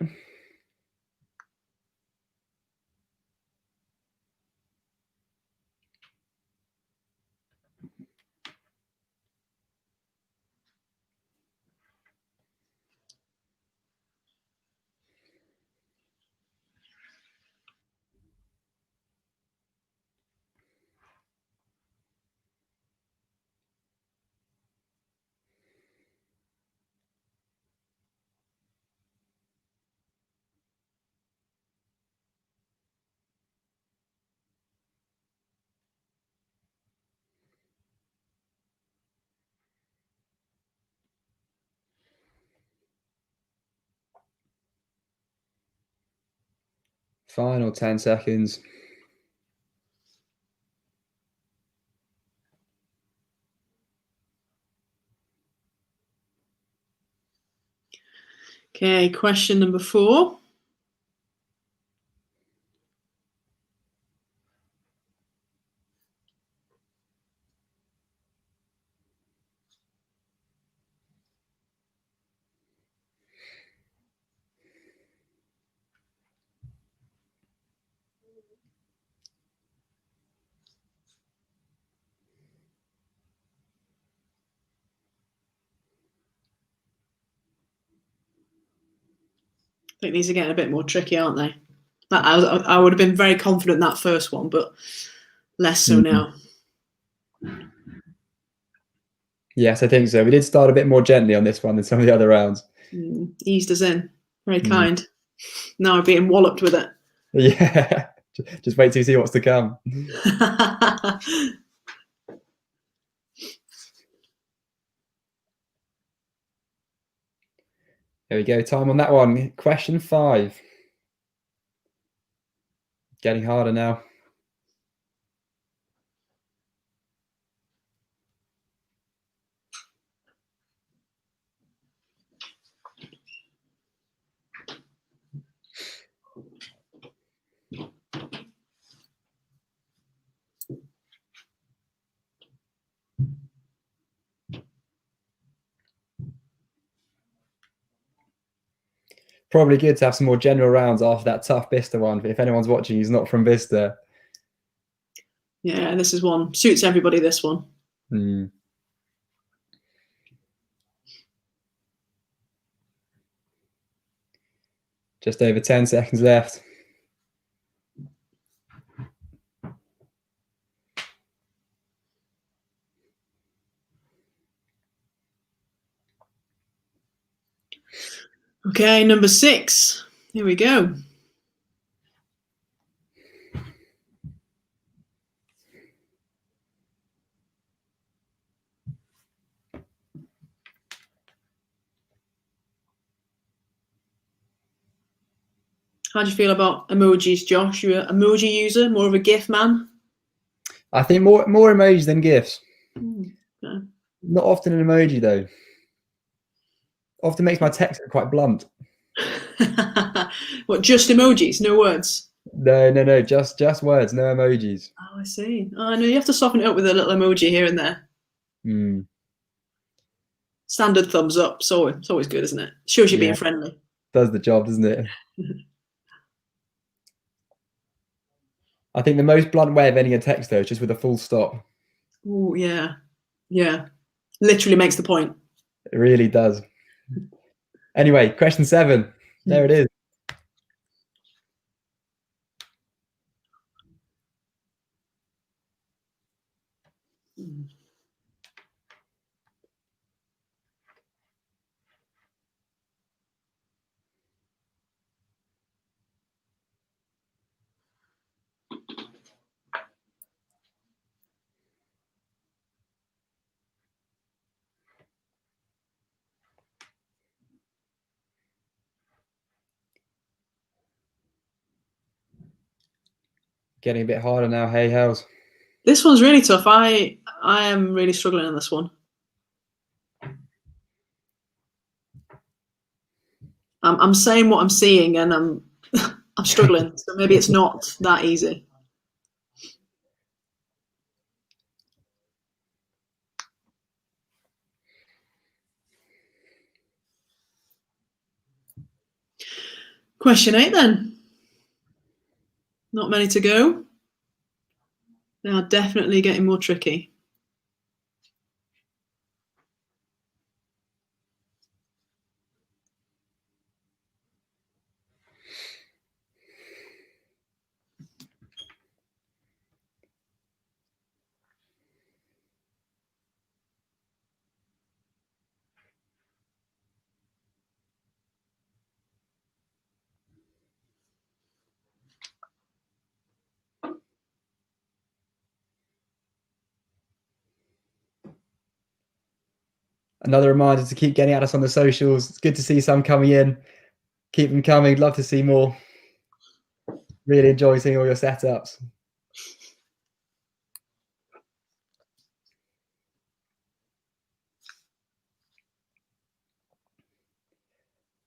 Final 10 seconds. Okay, question number 4. I think these are getting a bit more tricky, aren't they? I would have been very confident in that first one, but less so now. Yes, I think so. We did start a bit more gently on this one than some of the other rounds. Eased us in. Very kind. Now I'm being walloped with it. Yeah. Just wait till you see what's to come. There we go. Time on that one. Question 5. Getting harder now. Probably good to have some more general rounds after that tough Bicester one. But if anyone's watching, he's not from Bicester. Yeah, this is one. Suits everybody, this one. Hmm. Just over 10 seconds left. Okay, number 6. Here we go. How do you feel about emojis, Josh? You're an emoji user, more of a GIF man? I think more emojis than GIFs. Okay. Not often an emoji though. Often makes my text quite blunt. What, just emojis, no words? No, just words, no emojis. Oh, I see. Oh, no, you have to soften it up with a little emoji here and there. Mm. Standard thumbs up, so it's always good, isn't it? Shows you being friendly. Does the job, doesn't it? I think the most blunt way of ending a text though is just with a full stop. Oh, yeah. Yeah. Literally makes the point. It really does. Anyway, question 7. There it is. Getting a bit harder now. Hey, Hells. This one's really tough. I am really struggling on this one. I'm saying what I'm seeing, and I'm struggling. So maybe it's not that easy. Question 8 then. Not many to go. They are definitely getting more tricky. Another reminder to keep getting at us on the socials. It's good to see some coming in. Keep them coming. Love to see more. Really enjoy seeing all your setups.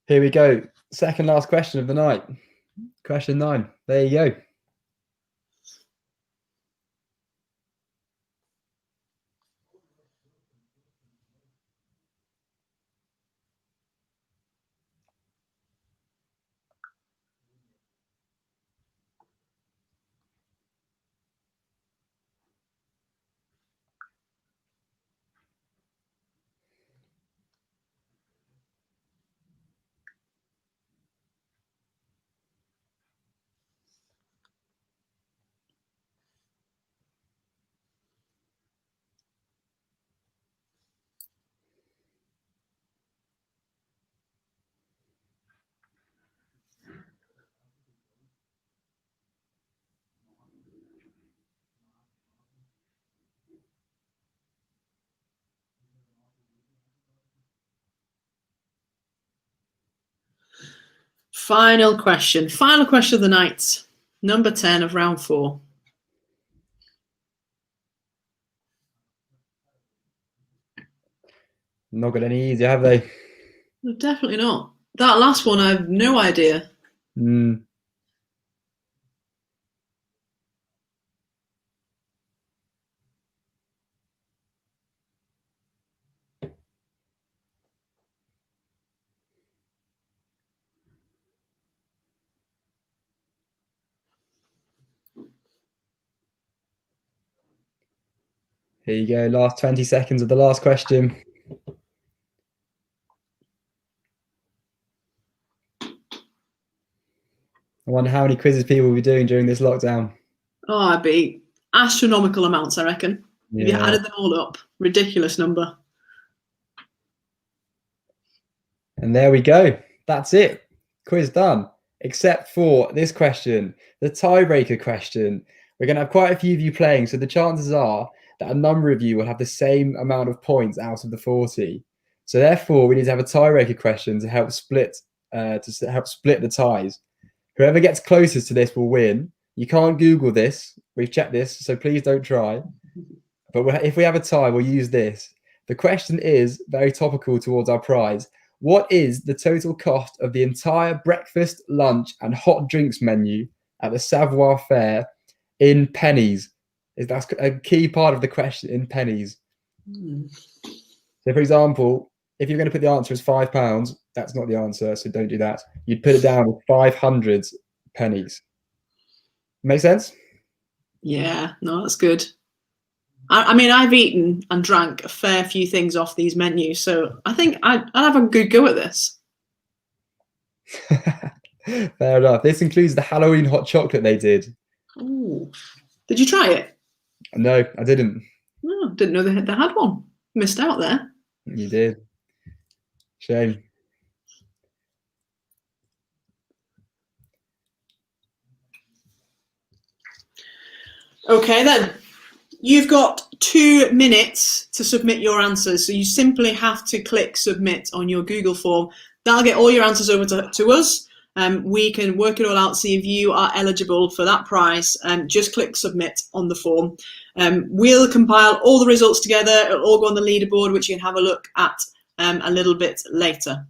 Here we go. Second last question of the night. Question 9. There you go. Final question. Final question of the night. Number 10 of round 4. Not got any easier, have they? No, definitely not. That last one, I have no idea. Mm. Here you go. Last 20 seconds of the last question. I wonder how many quizzes people will be doing during this lockdown. Oh, it'd be astronomical amounts, I reckon. Yeah. If you added them all up, ridiculous number. And there we go. That's it. Quiz done. Except for this question, the tiebreaker question. We're going to have quite a few of you playing, so the chances are that a number of you will have the same amount of points out of the 40. So therefore, we need to have a tiebreaker question to help split the ties. Whoever gets closest to this will win. You can't Google this. We've checked this, so please don't try. But if we have a tie, we'll use this. The question is very topical towards our prize. What is the total cost of the entire breakfast, lunch, and hot drinks menu at the Savoir Fair in pennies? That's a key part of the question, in pennies. So, for example, if you're going to put the answer as £5, that's not the answer, so don't do that. You'd put it down with 500 pennies. Make sense? Yeah, no, that's good. I mean, I've eaten and drank a fair few things off these menus, so I think I'd have a good go at this. Fair enough. This includes the Halloween hot chocolate they did. Ooh. Did you try it? No, I didn't. No, didn't know they had one. Missed out there. You did. Shame. Okay, then. You've got 2 minutes to submit your answers, so you simply have to click submit on your Google form. That'll get all your answers over to us. We can work it all out, see if you are eligible for that prize. Just click submit on the form. We'll compile all the results together. It'll all go on the leaderboard, which you can have a look at a little bit later.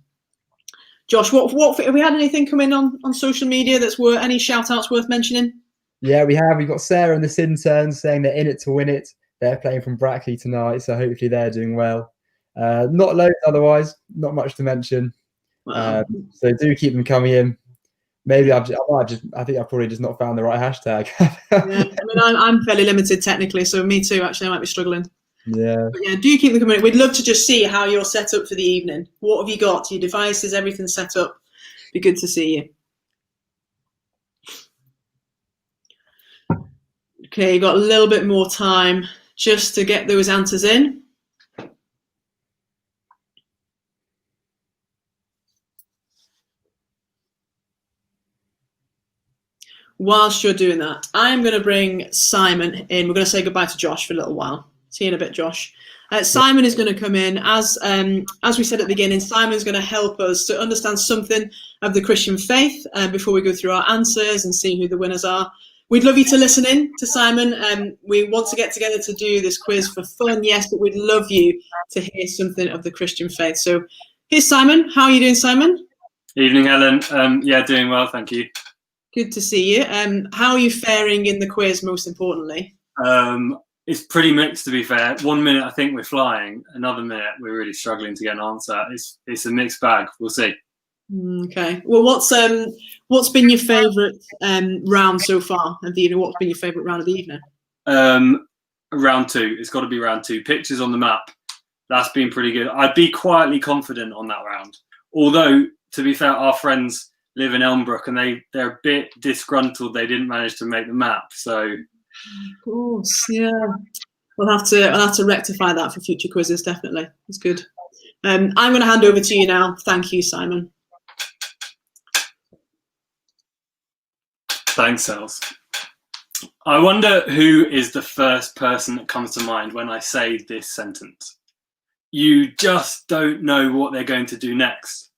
Josh, what have we had anything come in on social media that's worth any shout outs worth mentioning? Yeah, we have. We've got Sarah and the Sinterns saying they're in it to win it. They're playing from Brackley tonight, so hopefully they're doing well. Not loads otherwise, not much to mention. Wow. So do keep them coming in. Maybe I think I've probably just not found the right hashtag. Yeah, I mean, I'm fairly limited technically, so me too. Actually, I might be struggling. Yeah. But yeah, do keep them coming in. We'd love to just see how you're set up for the evening. What have you got? Your devices, everything set up? Be good to see you. Okay, you've got a little bit more time just to get those answers in. Whilst you're doing that, I'm going to bring Simon in. We're going to say goodbye to Josh for a little while. See you in a bit, Josh. Simon is going to come in. As we said at the beginning, Simon's going to help us to understand something of the Christian faith before we go through our answers and see who the winners are. We'd love you to listen in to Simon. We want to get together to do this quiz for fun, yes, but we'd love you to hear something of the Christian faith. So here's Simon. How are you doing, Simon? Evening, Helen. Yeah, doing well, thank you. Good to see you. How are you faring in the quiz, most importantly? It's pretty mixed, to be fair. 1 minute, I think we're flying. Another minute, we're really struggling to get an answer. It's a mixed bag. We'll see. Okay. Well, what's been your favourite round so far of the evening? What's been your favourite round of the evening? Round 2. It's got to be round 2. Pictures on the map. That's been pretty good. I'd be quietly confident on that round. Although, to be fair, our friends live in Elmbrook and they're a bit disgruntled they didn't manage to make the map. So, of course, yeah. I'll have to rectify that for future quizzes. Definitely, it's good. I'm going to hand over to you now. Thank you, Simon. Thanks, Els. I wonder who is the first person that comes to mind when I say this sentence. You just don't know what they're going to do next.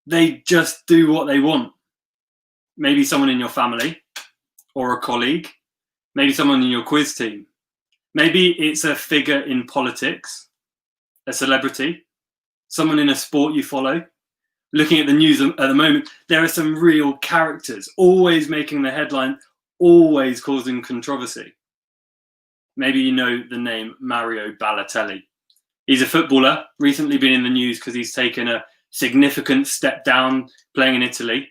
They just do what they want. Maybe someone in your family or a colleague. Maybe someone in your quiz team. Maybe it's a figure in politics, a celebrity, someone in a sport you follow. Looking at the news at the moment, there are some real characters always making the headline, always causing controversy. Maybe you know the name Mario Balotelli. He's a footballer, recently been in the news because he's taken a significant step down playing in Italy.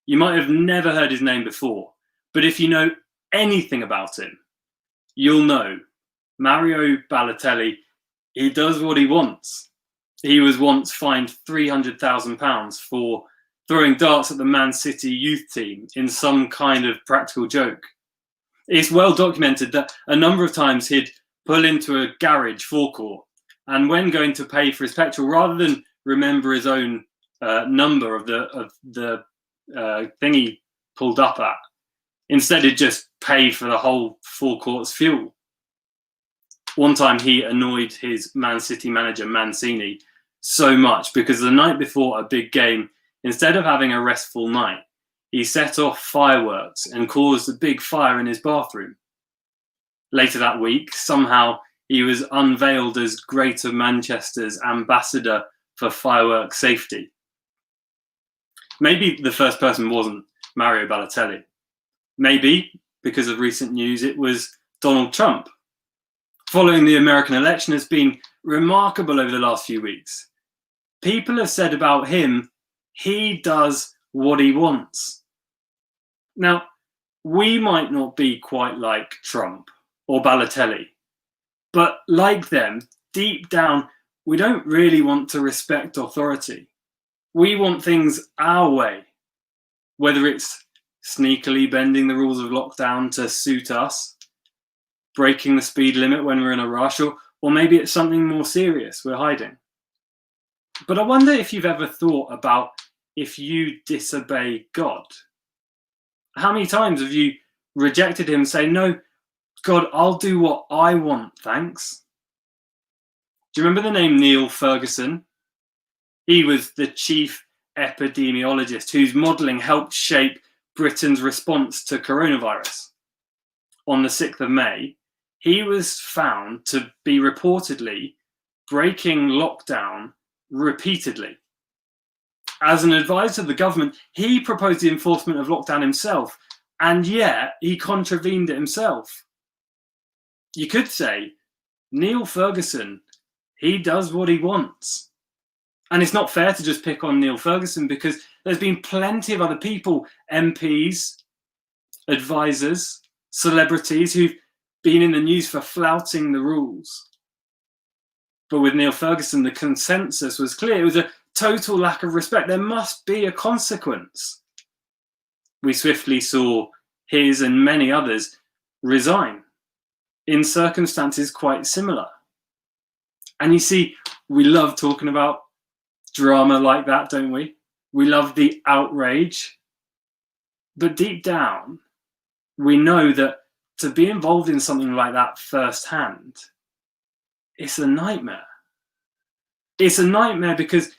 You might have never heard his name before, but if you know anything about him, you'll know Mario Balotelli, he does what he wants. He was once fined £300,000 for throwing darts at the Man City youth team in some kind of practical joke. It's well documented that a number of times he'd pull into a garage forecourt, and when going to pay for his petrol, rather than remember his own number of the thing he pulled up at, instead he'd just pay for the whole forecourt's fuel. One time he annoyed his Man City manager Mancini so much because the night before a big game, instead of having a restful night, he set off fireworks and caused a big fire in his bathroom. Later that week, somehow he was unveiled as Greater Manchester's ambassador for firework safety. Maybe the first person wasn't Mario Balotelli. Maybe, because of recent news, it was Donald Trump. Following the American election has been remarkable over the last few weeks. People have said about him, he does what he wants. Now, we might not be quite like Trump or Balotelli, but like them, deep down, we don't really want to respect authority. We want things our way, whether it's sneakily bending the rules of lockdown to suit us, breaking the speed limit when we're in a rush, or maybe it's something more serious we're hiding. But I wonder if you've ever thought about if you disobey God. How many times have you rejected him, saying, "No, God, I'll do what I want, thanks"? Do you remember the name Neil Ferguson? He was the chief epidemiologist whose modelling helped shape Britain's response to coronavirus. On the 6th of May, he was found to be reportedly breaking lockdown repeatedly. As an advisor to the government, he proposed the enforcement of lockdown himself, and yet he contravened it himself. You could say, Neil Ferguson, he does what he wants. And it's not fair to just pick on Neil Ferguson, because there's been plenty of other people, MPs, advisors, celebrities who've been in the news for flouting the rules. But with Neil Ferguson, the consensus was clear. It was a total lack of respect. There must be a consequence. We swiftly saw his and many others resign in circumstances quite similar. And you see, we love talking about drama like that, don't we? We love the outrage. But deep down, we know that to be involved in something like that firsthand, it's a nightmare. It's a nightmare because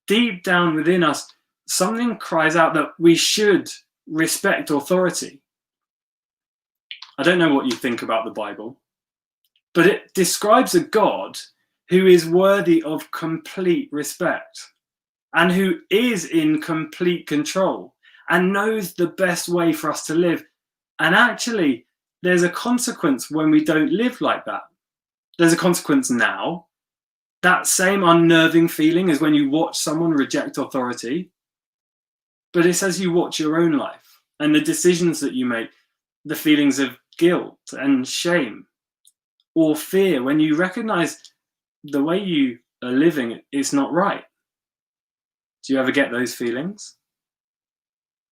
deep down within us, something cries out that we should respect authority. I don't know what you think about the Bible, but it describes a God who is worthy of complete respect and who is in complete control and knows the best way for us to live. And actually, there's a consequence when we don't live like that. There's a consequence now. That same unnerving feeling is when you watch someone reject authority, but it's as you watch your own life and the decisions that you make, the feelings of guilt and shame or fear, when you recognize the way you are living is not right. Do you ever get those feelings?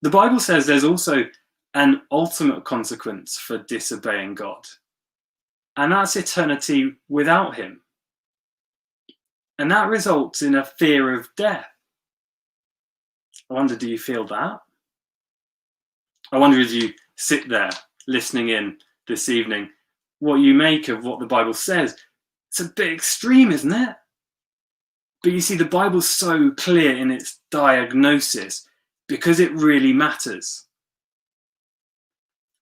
The Bible says there's also an ultimate consequence for disobeying God, and that's eternity without him. And that results in a fear of death. I wonder, do you feel that? I wonder, as you sit there listening in this evening, what you make of what the Bible says. It's a bit extreme, isn't it? But you see, the Bible's so clear in its diagnosis because it really matters.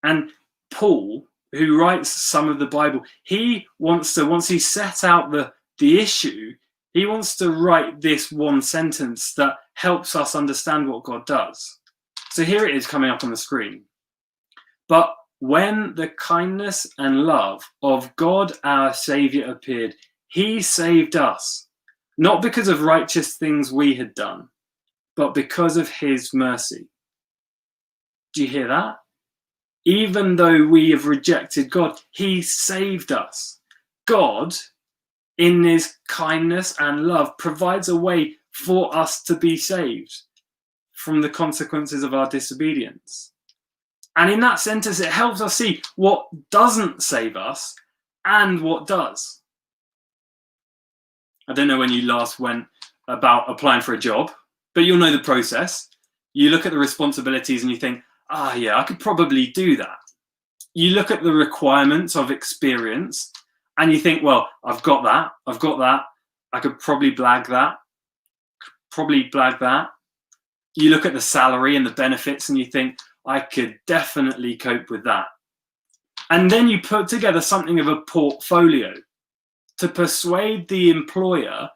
And Paul, who writes some of the Bible, he wants to, once he's set out the issue, he wants to write this one sentence that helps us understand what God does. So here it is coming up on the screen. But when the kindness and love of God our Saviour appeared, he saved us, not because of righteous things we had done, but because of his mercy. Do you hear that? Even though we have rejected God, he saved us God, in his kindness and love, provides a way for us to be saved from the consequences of our disobedience. And in that sentence, it helps us see what doesn't save us and what does. I don't know when you last went about applying for a job, but you'll know the process. You look at the responsibilities and you think, yeah, I could probably do that. You look at the requirements of experience and you think, well, I've got that. I could probably blag that. You look at the salary and the benefits and you think, I could definitely cope with that. And then you put together something of a portfolio to persuade the employer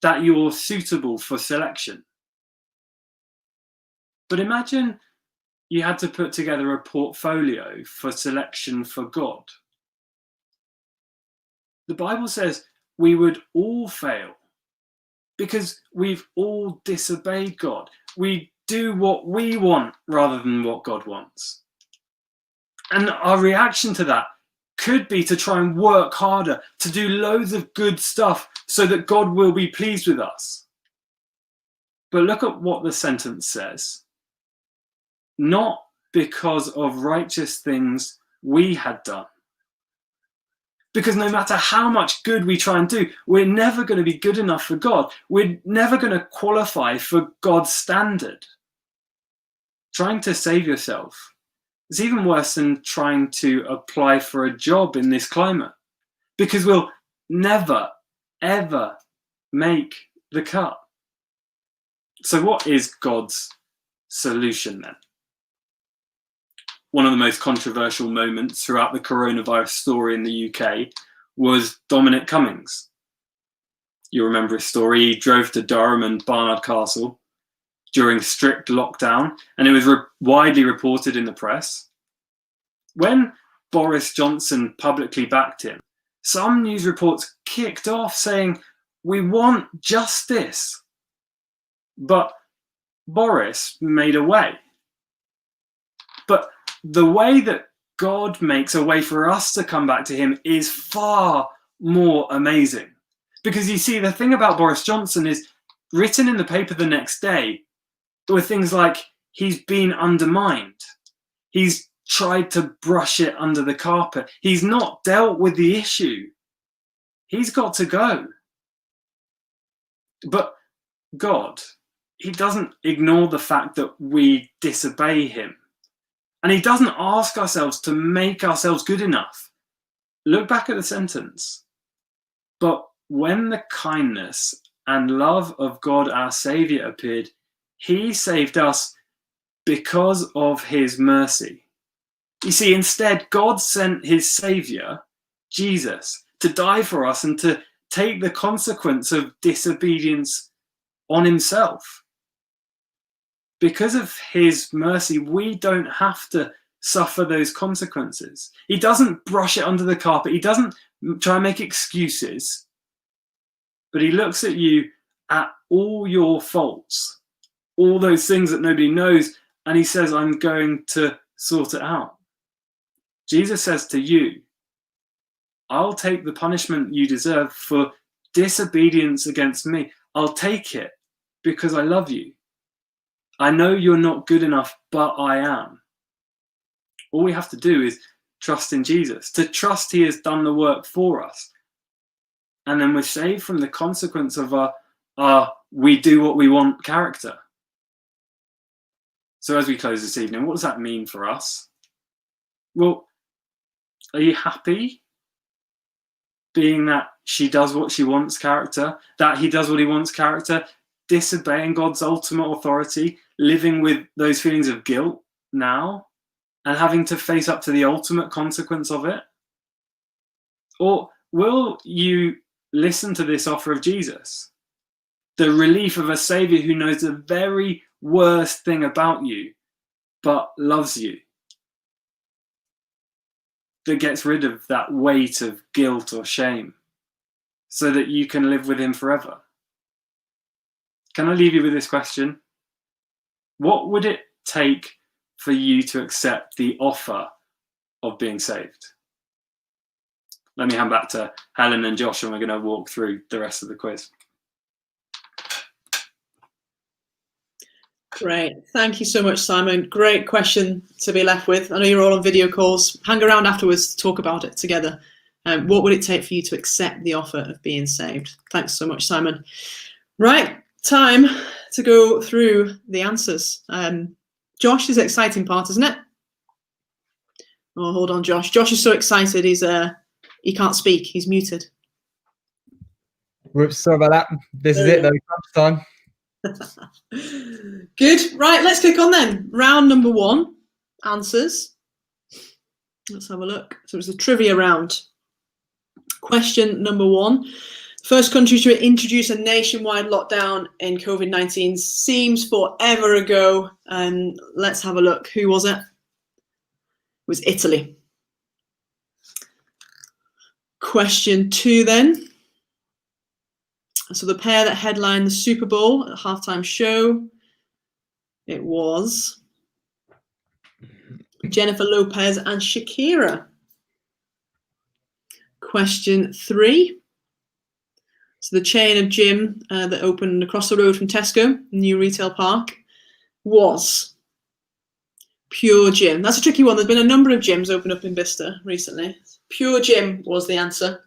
that you're suitable for selection. But imagine you had to put together a portfolio for selection for God. The Bible says we would all fail because we've all disobeyed God. We do what we want rather than what God wants. And our reaction to that could be to try and work harder, to do loads of good stuff so that God will be pleased with us. But look at what the sentence says. Not because of righteous things we had done. Because no matter how much good we try and do, we're never going to be good enough for God. We're never going to qualify for God's standard. Trying to save yourself is even worse than trying to apply for a job in this climate. Because we'll never, ever make the cut. So what is God's solution then? One of the most controversial moments throughout the coronavirus story in the UK was Dominic Cummings. You remember his story. He drove to Durham and Barnard Castle during strict lockdown, and it was widely reported in the press. When Boris Johnson publicly backed him, some news reports kicked off saying, "We want justice." But Boris made a way. But the way that God makes a way for us to come back to him is far more amazing. Because you see, the thing about Boris Johnson is written in the paper the next day were things like, he's been undermined. He's tried to brush it under the carpet. He's not dealt with the issue. He's got to go. But God, he doesn't ignore the fact that we disobey him. And he doesn't ask ourselves to make ourselves good enough. Look back at the sentence. But when the kindness and love of God our Saviour appeared, he saved us because of his mercy. You see, instead, God sent his Saviour, Jesus, to die for us and to take the consequence of disobedience on himself. Because of his mercy, we don't have to suffer those consequences. He doesn't brush it under the carpet. He doesn't try and make excuses. But he looks at you, at all your faults, all those things that nobody knows, and he says, I'm going to sort it out. Jesus says to you, I'll take the punishment you deserve for disobedience against me. I'll take it because I love you. I know you're not good enough, but I am. All we have to do is trust in Jesus, to trust he has done the work for us. And then we're saved from the consequence of our we do what we want character. So as we close this evening, what does that mean for us? Well, are you happy being that she does what she wants character, that he does what he wants character, disobeying God's ultimate authority, living with those feelings of guilt now, and having to face up to the ultimate consequence of it? Or will you listen to this offer of Jesus? The relief of a Saviour who knows the very worst thing about you, but loves you. That gets rid of that weight of guilt or shame, so that you can live with him forever. Can I leave you with this question? What would it take for you to accept the offer of being saved? let me hand back to Helen and Josh, and we're going to walk through the rest of the quiz. Great. Thank you so much, Simon. Great question to be left with. I know you're all on video calls. Hang around afterwards to talk about it together. What would it take for you to accept the offer of being saved? Thanks so much, Simon. Right, time to go through the answers. Josh is the exciting part, isn't it? Oh, hold on, Josh. Josh is so excited. He can't speak. He's muted. Whoops, sorry about that. This is it, though. Crunch time. Good. Right, let's click on then. Round number 1, answers. Let's have a look. So it's a trivia round. Question number 1. First country to introduce a nationwide lockdown in COVID-19 seems forever ago. And let's have a look. Who was it? It was Italy. Question 2 then. So the pair that headlined the Super Bowl at the halftime show, it was Jennifer Lopez and Shakira. Question 3. So the chain of gym that opened across the road from Tesco, new retail park, was Pure Gym. That's a tricky one. There's been a number of gyms open up in Bicester recently. Pure Gym was the answer.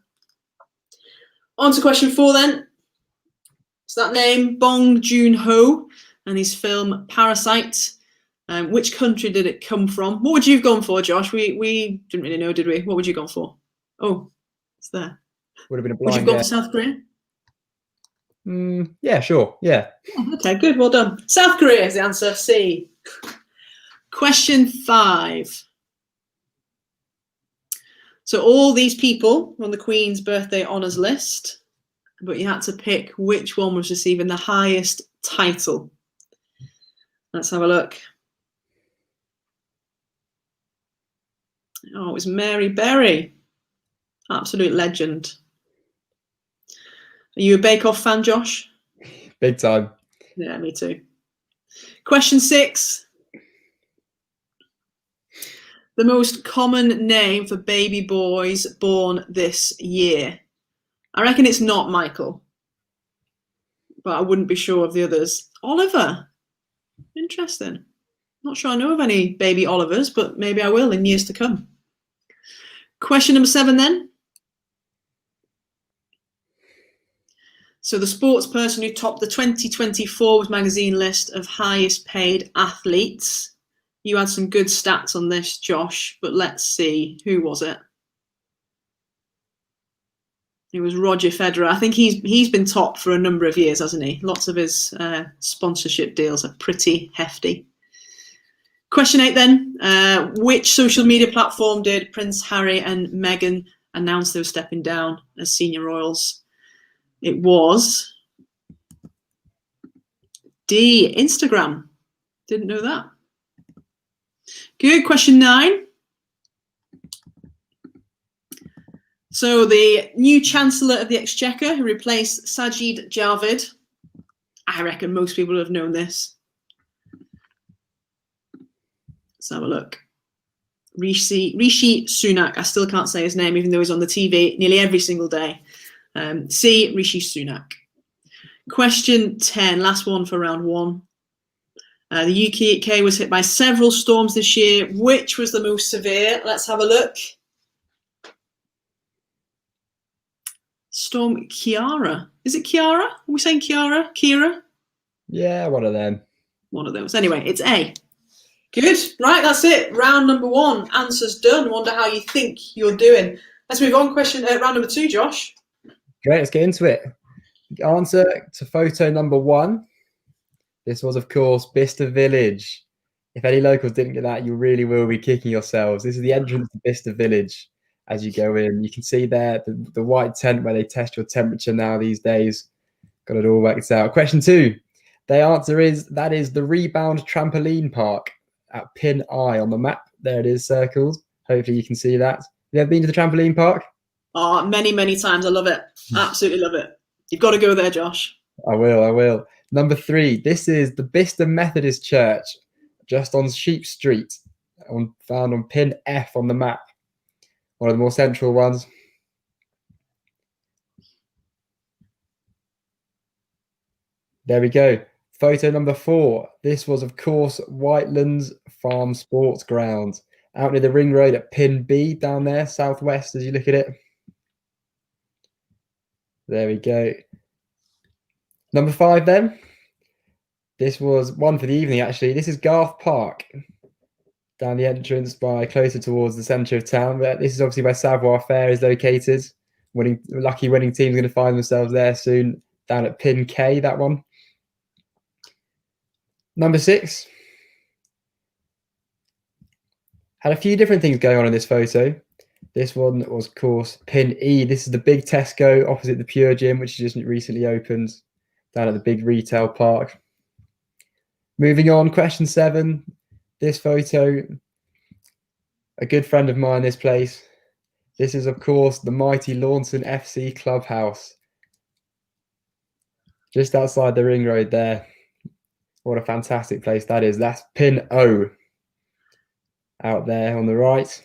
On to question 4 then. So that name, Bong Joon-ho, and his film Parasite. Which country did it come from? What would you have gone for, Josh? We didn't really know, did we? What would you have gone for? Oh, it's there. Would have been a Would you blind have gone for guess. South Korea? Yeah, sure. Yeah. Okay, good. Well done. South Korea is the answer. C. Question 5. So all these people were on the Queen's birthday honours list, but you had to pick which one was receiving the highest title. Let's have a look. Oh, it was Mary Berry. Absolute legend. Are you a Bake Off fan, Josh? Big time. Yeah, me too. Question 6. The most common name for baby boys born this year. I reckon it's not Michael, but I wouldn't be sure of the others. Oliver. Interesting. Not sure I know of any baby Olivers, but maybe I will in years to come. Question number 7 then. So the sports person who topped the 2020 Forbes magazine list of highest paid athletes. You had some good stats on this, Josh, but let's see. Who was it? It was Roger Federer. I think he's been top for a number of years, hasn't he? Lots of his sponsorship deals are pretty hefty. Question 8 then. Which social media platform did Prince Harry and Meghan announce they were stepping down as senior royals? It was D, Instagram. Didn't know that. Good. Question 9. So the new Chancellor of the Exchequer who replaced Sajid Javid. I reckon most people have known this. Let's have a look. Rishi Sunak. I still can't say his name even though he's on the TV nearly every single day. C, Rishi Sunak. Question 10, last one for round 1. The UK was hit by several storms this year. Which was the most severe? Let's have a look. Storm Kiara. Is it Kiara? Are we saying Kiara? Kira? Yeah, one of them. One of those. Anyway, it's A. Good. Right, that's it. Round number 1. Answers done. Wonder how you think you're doing. Let's move on. Round number 2, Josh. Great, let's get into it. The answer to photo number 1. This was, of course, Bicester Village. If any locals didn't get that, you really will be kicking yourselves. This is the entrance to Bicester Village as you go in. You can see there the white tent where they test your temperature now these days. Got it all worked out. Question 2. The answer is that is the Rebound Trampoline Park at pin I on the map. There it is, circled. Hopefully you can see that. Have you ever been to the trampoline park? Oh, many, many times. I love it. Absolutely love it. You've got to go there, Josh. I will. Number 3. This is the Bicester Methodist Church, just on Sheep Street, found on pin F on the map. One of the more central ones. There we go. Photo number 4. This was, of course, Whitelands Farm Sports Ground, out near the ring road at pin B down there, southwest as you look at it. There we go. Number 5 then. This was one for the evening, actually. This is Garth Park, down the entrance by closer towards the centre of town. But this is obviously where Savoir Fair is located. Lucky winning team's going to find themselves there soon, down at pin K, that one. Number 6. Had a few different things going on in this photo. This one was, of course, pin E. This is the big Tesco opposite the Pure Gym, which has just recently opened down at the big retail park. Moving on, question 7. This photo, a good friend of mine, this place. This is, of course, the mighty Launton FC clubhouse, just outside the ring road there. What a fantastic place that is. That's pin O out there on the right.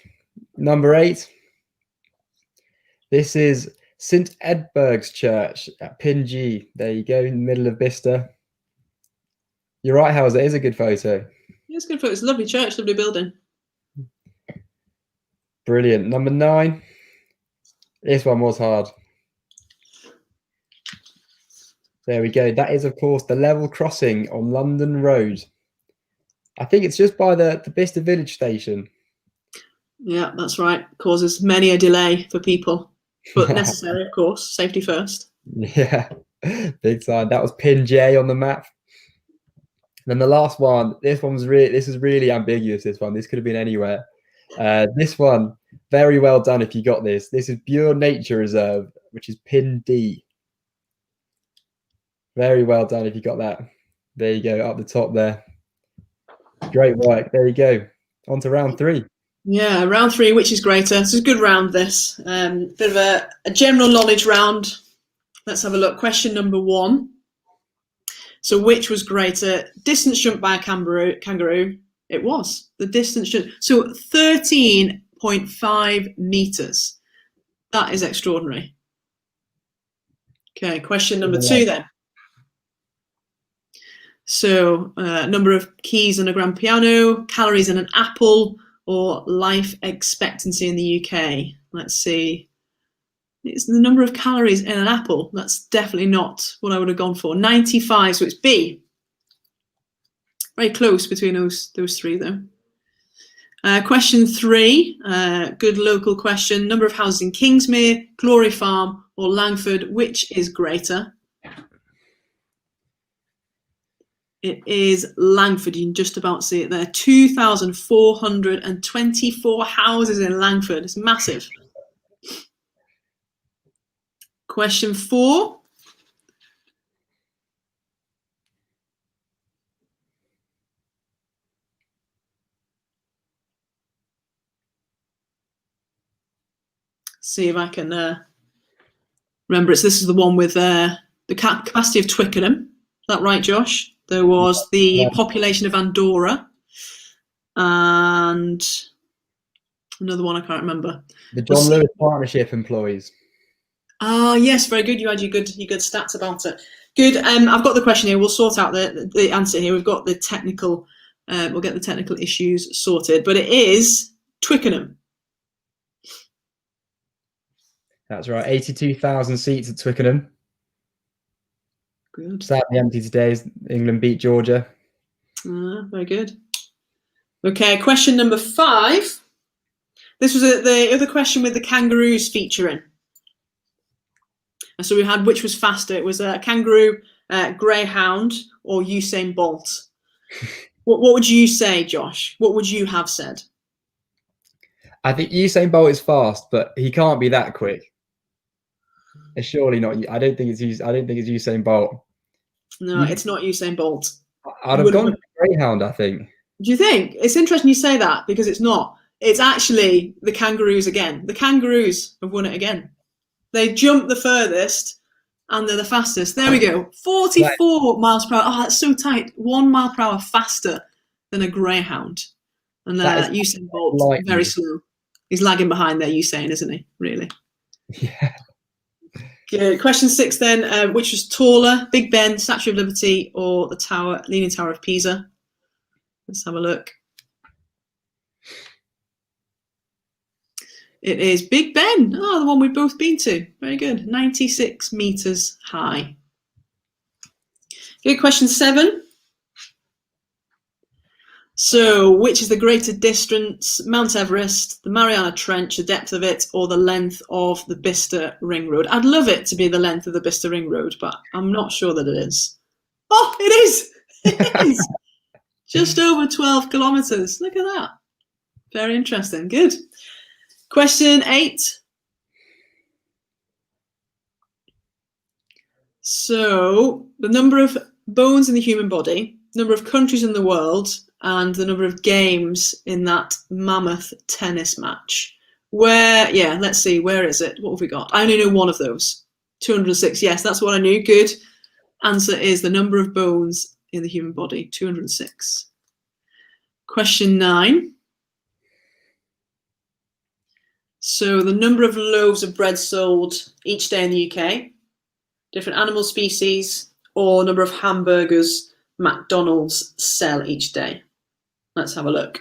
Number 8. This is St Edburgh's Church at pin G. There you go, in the middle of Bicester. You're right, Howes. It is a good photo. It's good photo. It's a lovely church, lovely building. Brilliant. Number 9. This one was hard. There we go. That is, of course, the level crossing on London Road. I think it's just by the Bicester Village station. Yeah, that's right. Causes many a delay for people, but necessary, of course. Safety first. Yeah, big time. That was pin J on the map. And then the last one. This is really ambiguous. This one. This could have been anywhere. This one, very well done if you got this. This is Bure Nature Reserve, which is pin D. Very well done if you got that. There you go, up the top there. Great work. There you go. On to round 3. Yeah, round 3, which is greater. It's a good round, this. Bit of a general knowledge round. Let's have a look. Question number 1. So which was greater? Distance jump by a kangaroo. It was. The distance jump. So 13.5 meters. That is extraordinary. Okay, question number 2 then. So number of keys on a grand piano, calories in an apple, or life expectancy in the UK. Let's see. It's the number of calories in an apple. That's definitely not what I would have gone for. 95, so it's B. Very close between those 3 though. Question 3, good local question. Number of houses in Kingsmere, Glory Farm, or Langford, which is greater? It is Langford. You can just about see it there. 2,424 houses in Langford. It's massive. Question 4. See if I can remember. This is the one with the capacity of Twickenham. Is that right, Josh? There was the population of Andorra and another one I can't remember. The John Lewis Partnership employees. Ah, yes, very good. You had your good stats about it. Good. I've got the question here. We'll sort out the answer here. We've got the technical. We'll get the technical issues sorted. But it is Twickenham. That's right. 82,000 seats at Twickenham. Good. Sadly empty today as England beat Georgia. Very good. Okay, question number 5. This was the other question with the kangaroos featuring. And so we had which was faster. It was a kangaroo, greyhound, or Usain Bolt. What would you say, Josh? What would you have said? I think Usain Bolt is fast, but he can't be that quick. It's surely not. I don't think it's Usain Bolt. No, it's not Usain Bolt. I'd have gone with greyhound, I think. Do you think? It's interesting you say that because it's not. It's actually the kangaroos again. The kangaroos have won it again. They jumped the furthest and they're the fastest. There we go. 44 miles per hour. Oh, that's so tight. 1 mile per hour faster than a greyhound. And Usain Bolt, very slow. He's lagging behind there, Usain, isn't he? Really? Yeah. Good. Question 6 then. Which was taller, Big Ben, Statue of Liberty, or the Leaning Tower of Pisa? Let's have a look. It is Big Ben. Oh, the one we've both been to. Very good. 96 meters high. Good. Question 7. So, which is the greater distance, Mount Everest, the Mariana Trench, the depth of it, or the length of the Bicester Ring Road? I'd love it to be the length of the Bicester Ring Road, but I'm not sure that it is. Oh, it is! It is! Just over 12 kilometres. Look at that. Very interesting. Good. Question 8. So, the number of bones in the human body, number of countries in the world, and the number of games in that mammoth tennis match. Let's see, where is it? What have we got? I only know one of those. 206, yes, that's what I knew. Good. Answer is the number of bones in the human body, 206. Question 9. So the number of loaves of bread sold each day in the UK, different animal species, or number of hamburgers McDonald's sell each day. Let's have a look.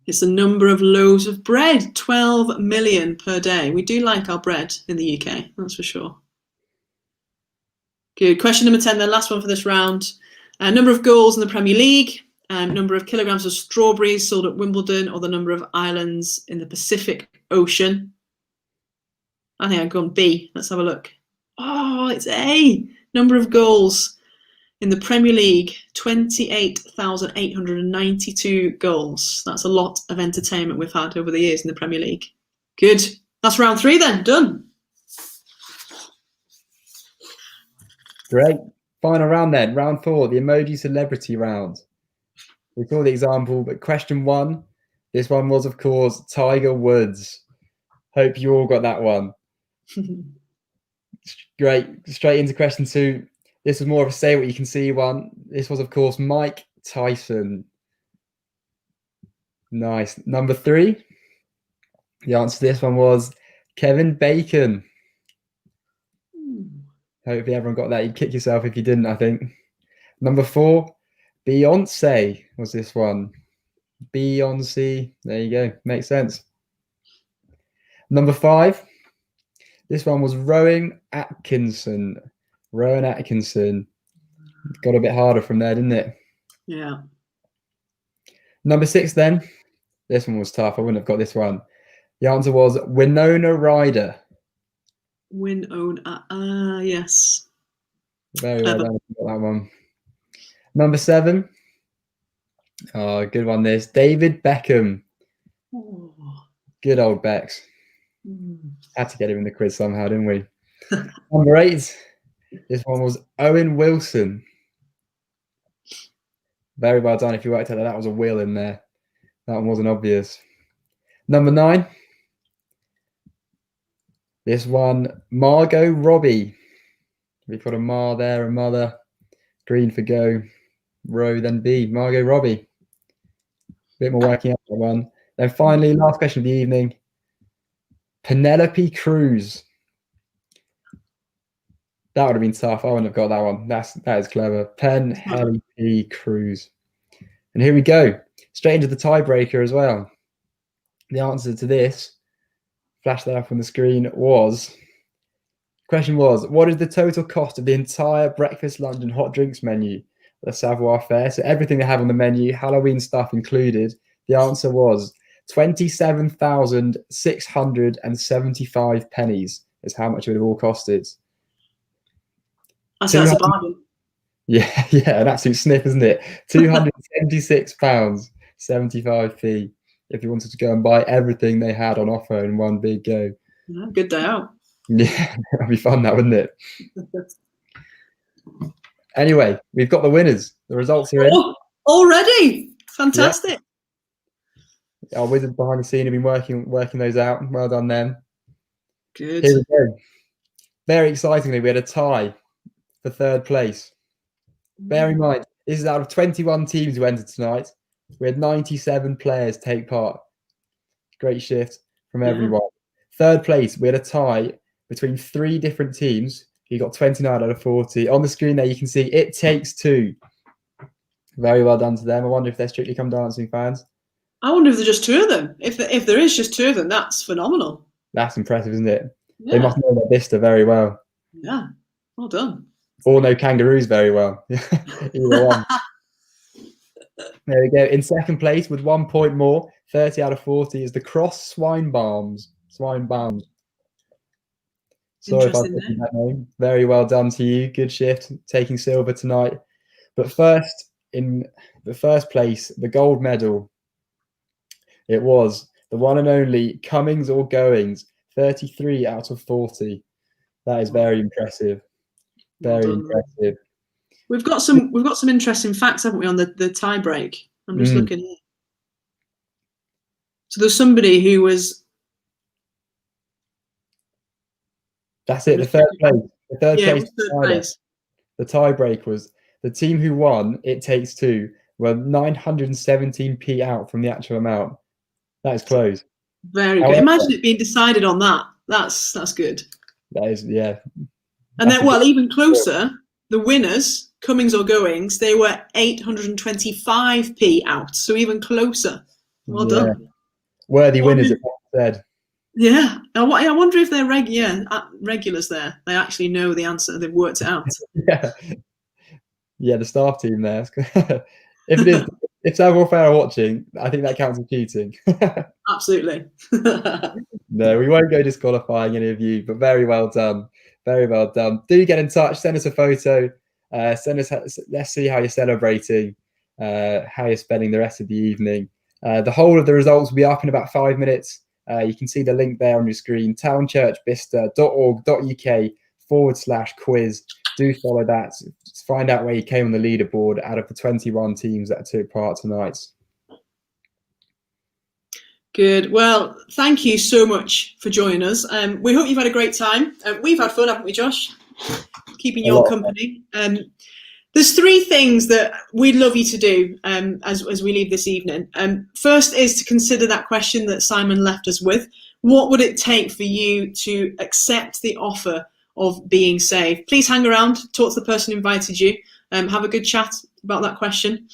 It's the number of loaves of bread, 12 million per day. We do like our bread in the UK, that's for sure. Good. Question number 10, the last one for this round. Number of goals in the Premier League, number of kilograms of strawberries sold at Wimbledon, or the number of islands in the Pacific Ocean. I think I've gone B. Let's have a look. Oh, it's A. Number of goals in the Premier League, 28,892 goals. That's a lot of entertainment we've had over the years in the Premier League. Good. That's round 3 then. Done. Great. Final round then. Round 4, the emoji celebrity round. We saw the example, but question 1. This one was, of course, Tiger Woods. Hope you all got that one. Great. Straight into question 2. This was more of a say what you can see one. This was, of course, Mike Tyson. Nice. Number 3. The answer to this one was Kevin Bacon. Hopefully everyone got that. You'd kick yourself if you didn't, I think. Number 4, Beyonce was this one. Beyonce. There you go. Makes sense. Number 5. This one was Rowan Atkinson. Rowan Atkinson. Got a bit harder from there, didn't it? Yeah. Number 6 then. This one was tough. I wouldn't have got this one. The answer was Winona Ryder. Winona. Yes. Very well done. Got that one. Number 7. Oh, good one this. David Beckham. Oh. Good old Becks. Had to get him in the quiz somehow, didn't we? Number 8. This one was Owen Wilson. Very well done. If you worked out that was a will in there. That one wasn't obvious. Number 9. This one, Margot Robbie. We've got a Mar there, a mother. Green for go. Row, then B. Margot Robbie. Bit more working out that one. Then finally, last question of the evening. Penelope Cruz. That would have been tough. I wouldn't have got that one. That is clever. Penelope Cruz. And here we go. Straight into the tiebreaker as well. The answer to this, flash that up on the screen, was... Question was, what is the total cost of the entire breakfast, lunch and hot drinks menu at the Savoir Fair? So everything they have on the menu, Halloween stuff included. The answer was 27,675 pennies is how much it would have all costed. That's a bargain. Yeah, an absolute sniff, isn't it? £276.75 if you wanted to go and buy everything they had on offer in one big go. Yeah, good day out. Yeah, that'd be fun, that, wouldn't it? Anyway, we've got the winners. The results are in. Oh, already? Fantastic. Yeah. Our wizards behind the scene have been working those out. Well done, them. Good. Here we go. Very excitingly, we had a tie for 3rd place. Bear in mind, this is out of 21 teams who entered tonight. We had 97 players take part. Great shift from everyone. Third place, we had a tie between 3 different teams. You got 29 out of 40. On the screen there, you can see It Takes Two. Very well done to them. I wonder if they're Strictly Come Dancing fans. I wonder if there's just 2 of them. If there is just 2 of them, that's phenomenal. That's impressive, isn't it? Yeah. They must know their Bicester very well. Yeah, well done. Or know kangaroos very well. Either one. There we go. In second place with 1 point more, 30 out of 40, is the Cross Swine Barns. Swine Barns. Sorry if I butchered that name. Very well done to you. Good shift, taking silver tonight. But first, in the first place, the gold medal. It was the one and only Comings or Goings, 33 out of 40. That is very impressive. Very impressive. We've got some interesting facts, haven't we, on the tie break? I'm just looking here. So there's somebody who was. That's it. The third place. The third place. The tie break was the team who won It Takes Two were 917p out from the actual amount. That is close. Very good. Imagine it being decided on that. That's good. That is, yeah. And then, well, even closer, the winners, Comings or Goings, they were 825p out. So even closer. Well done. Worthy winners, it said. Yeah. I wonder if they're regulars there. They actually know the answer. They've worked it out. Yeah, the staff team there. If several fair are watching, I think that counts as cheating. Absolutely. No, we won't go disqualifying any of you, but very well done. Very well done. Do get in touch. Send us a photo. Let's see how you're celebrating, how you're spending the rest of the evening. The whole of the results will be up in about 5 minutes. You can see the link there on your screen, townchurchbicester.org.uk/quiz. Do follow that. Find out where you came on the leaderboard out of the 21 teams that took part tonight. Good. Well, thank you so much for joining us. We hope you've had a great time. We've had fun, haven't we, Josh? Keeping you all company. There's 3 things that we'd love you to do as we leave this evening. First is to consider that question that Simon left us with. What would it take for you to accept the offer of being saved? Please hang around, talk to the person who invited you, have a good chat about that question.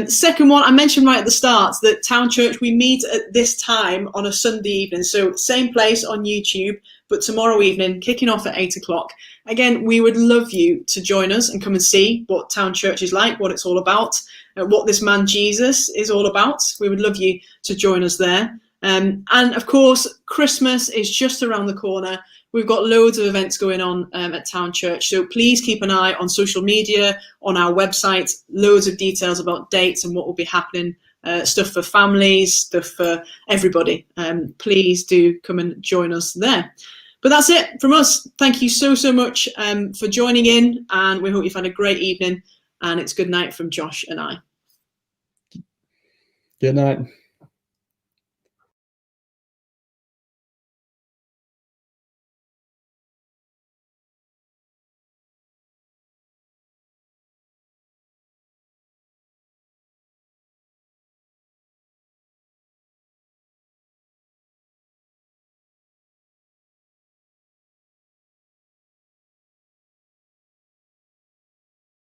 Second one, I mentioned right at the start that Town Church, we meet at this time on a Sunday evening. So same place on YouTube, but tomorrow evening, kicking off at 8 o'clock. Again, we would love you to join us and come and see what Town Church is like, what it's all about, what this man Jesus is all about. We would love you to join us there. And of course, Christmas is just around the corner. We've got loads of events going on at Town Church, so please keep an eye on social media, on our website, loads of details about dates and what will be happening, stuff for families, stuff for everybody. Please do come and join us there. But that's it from us. Thank you so much for joining in, and we hope you've had a great evening, and it's good night from Josh and I. Good night.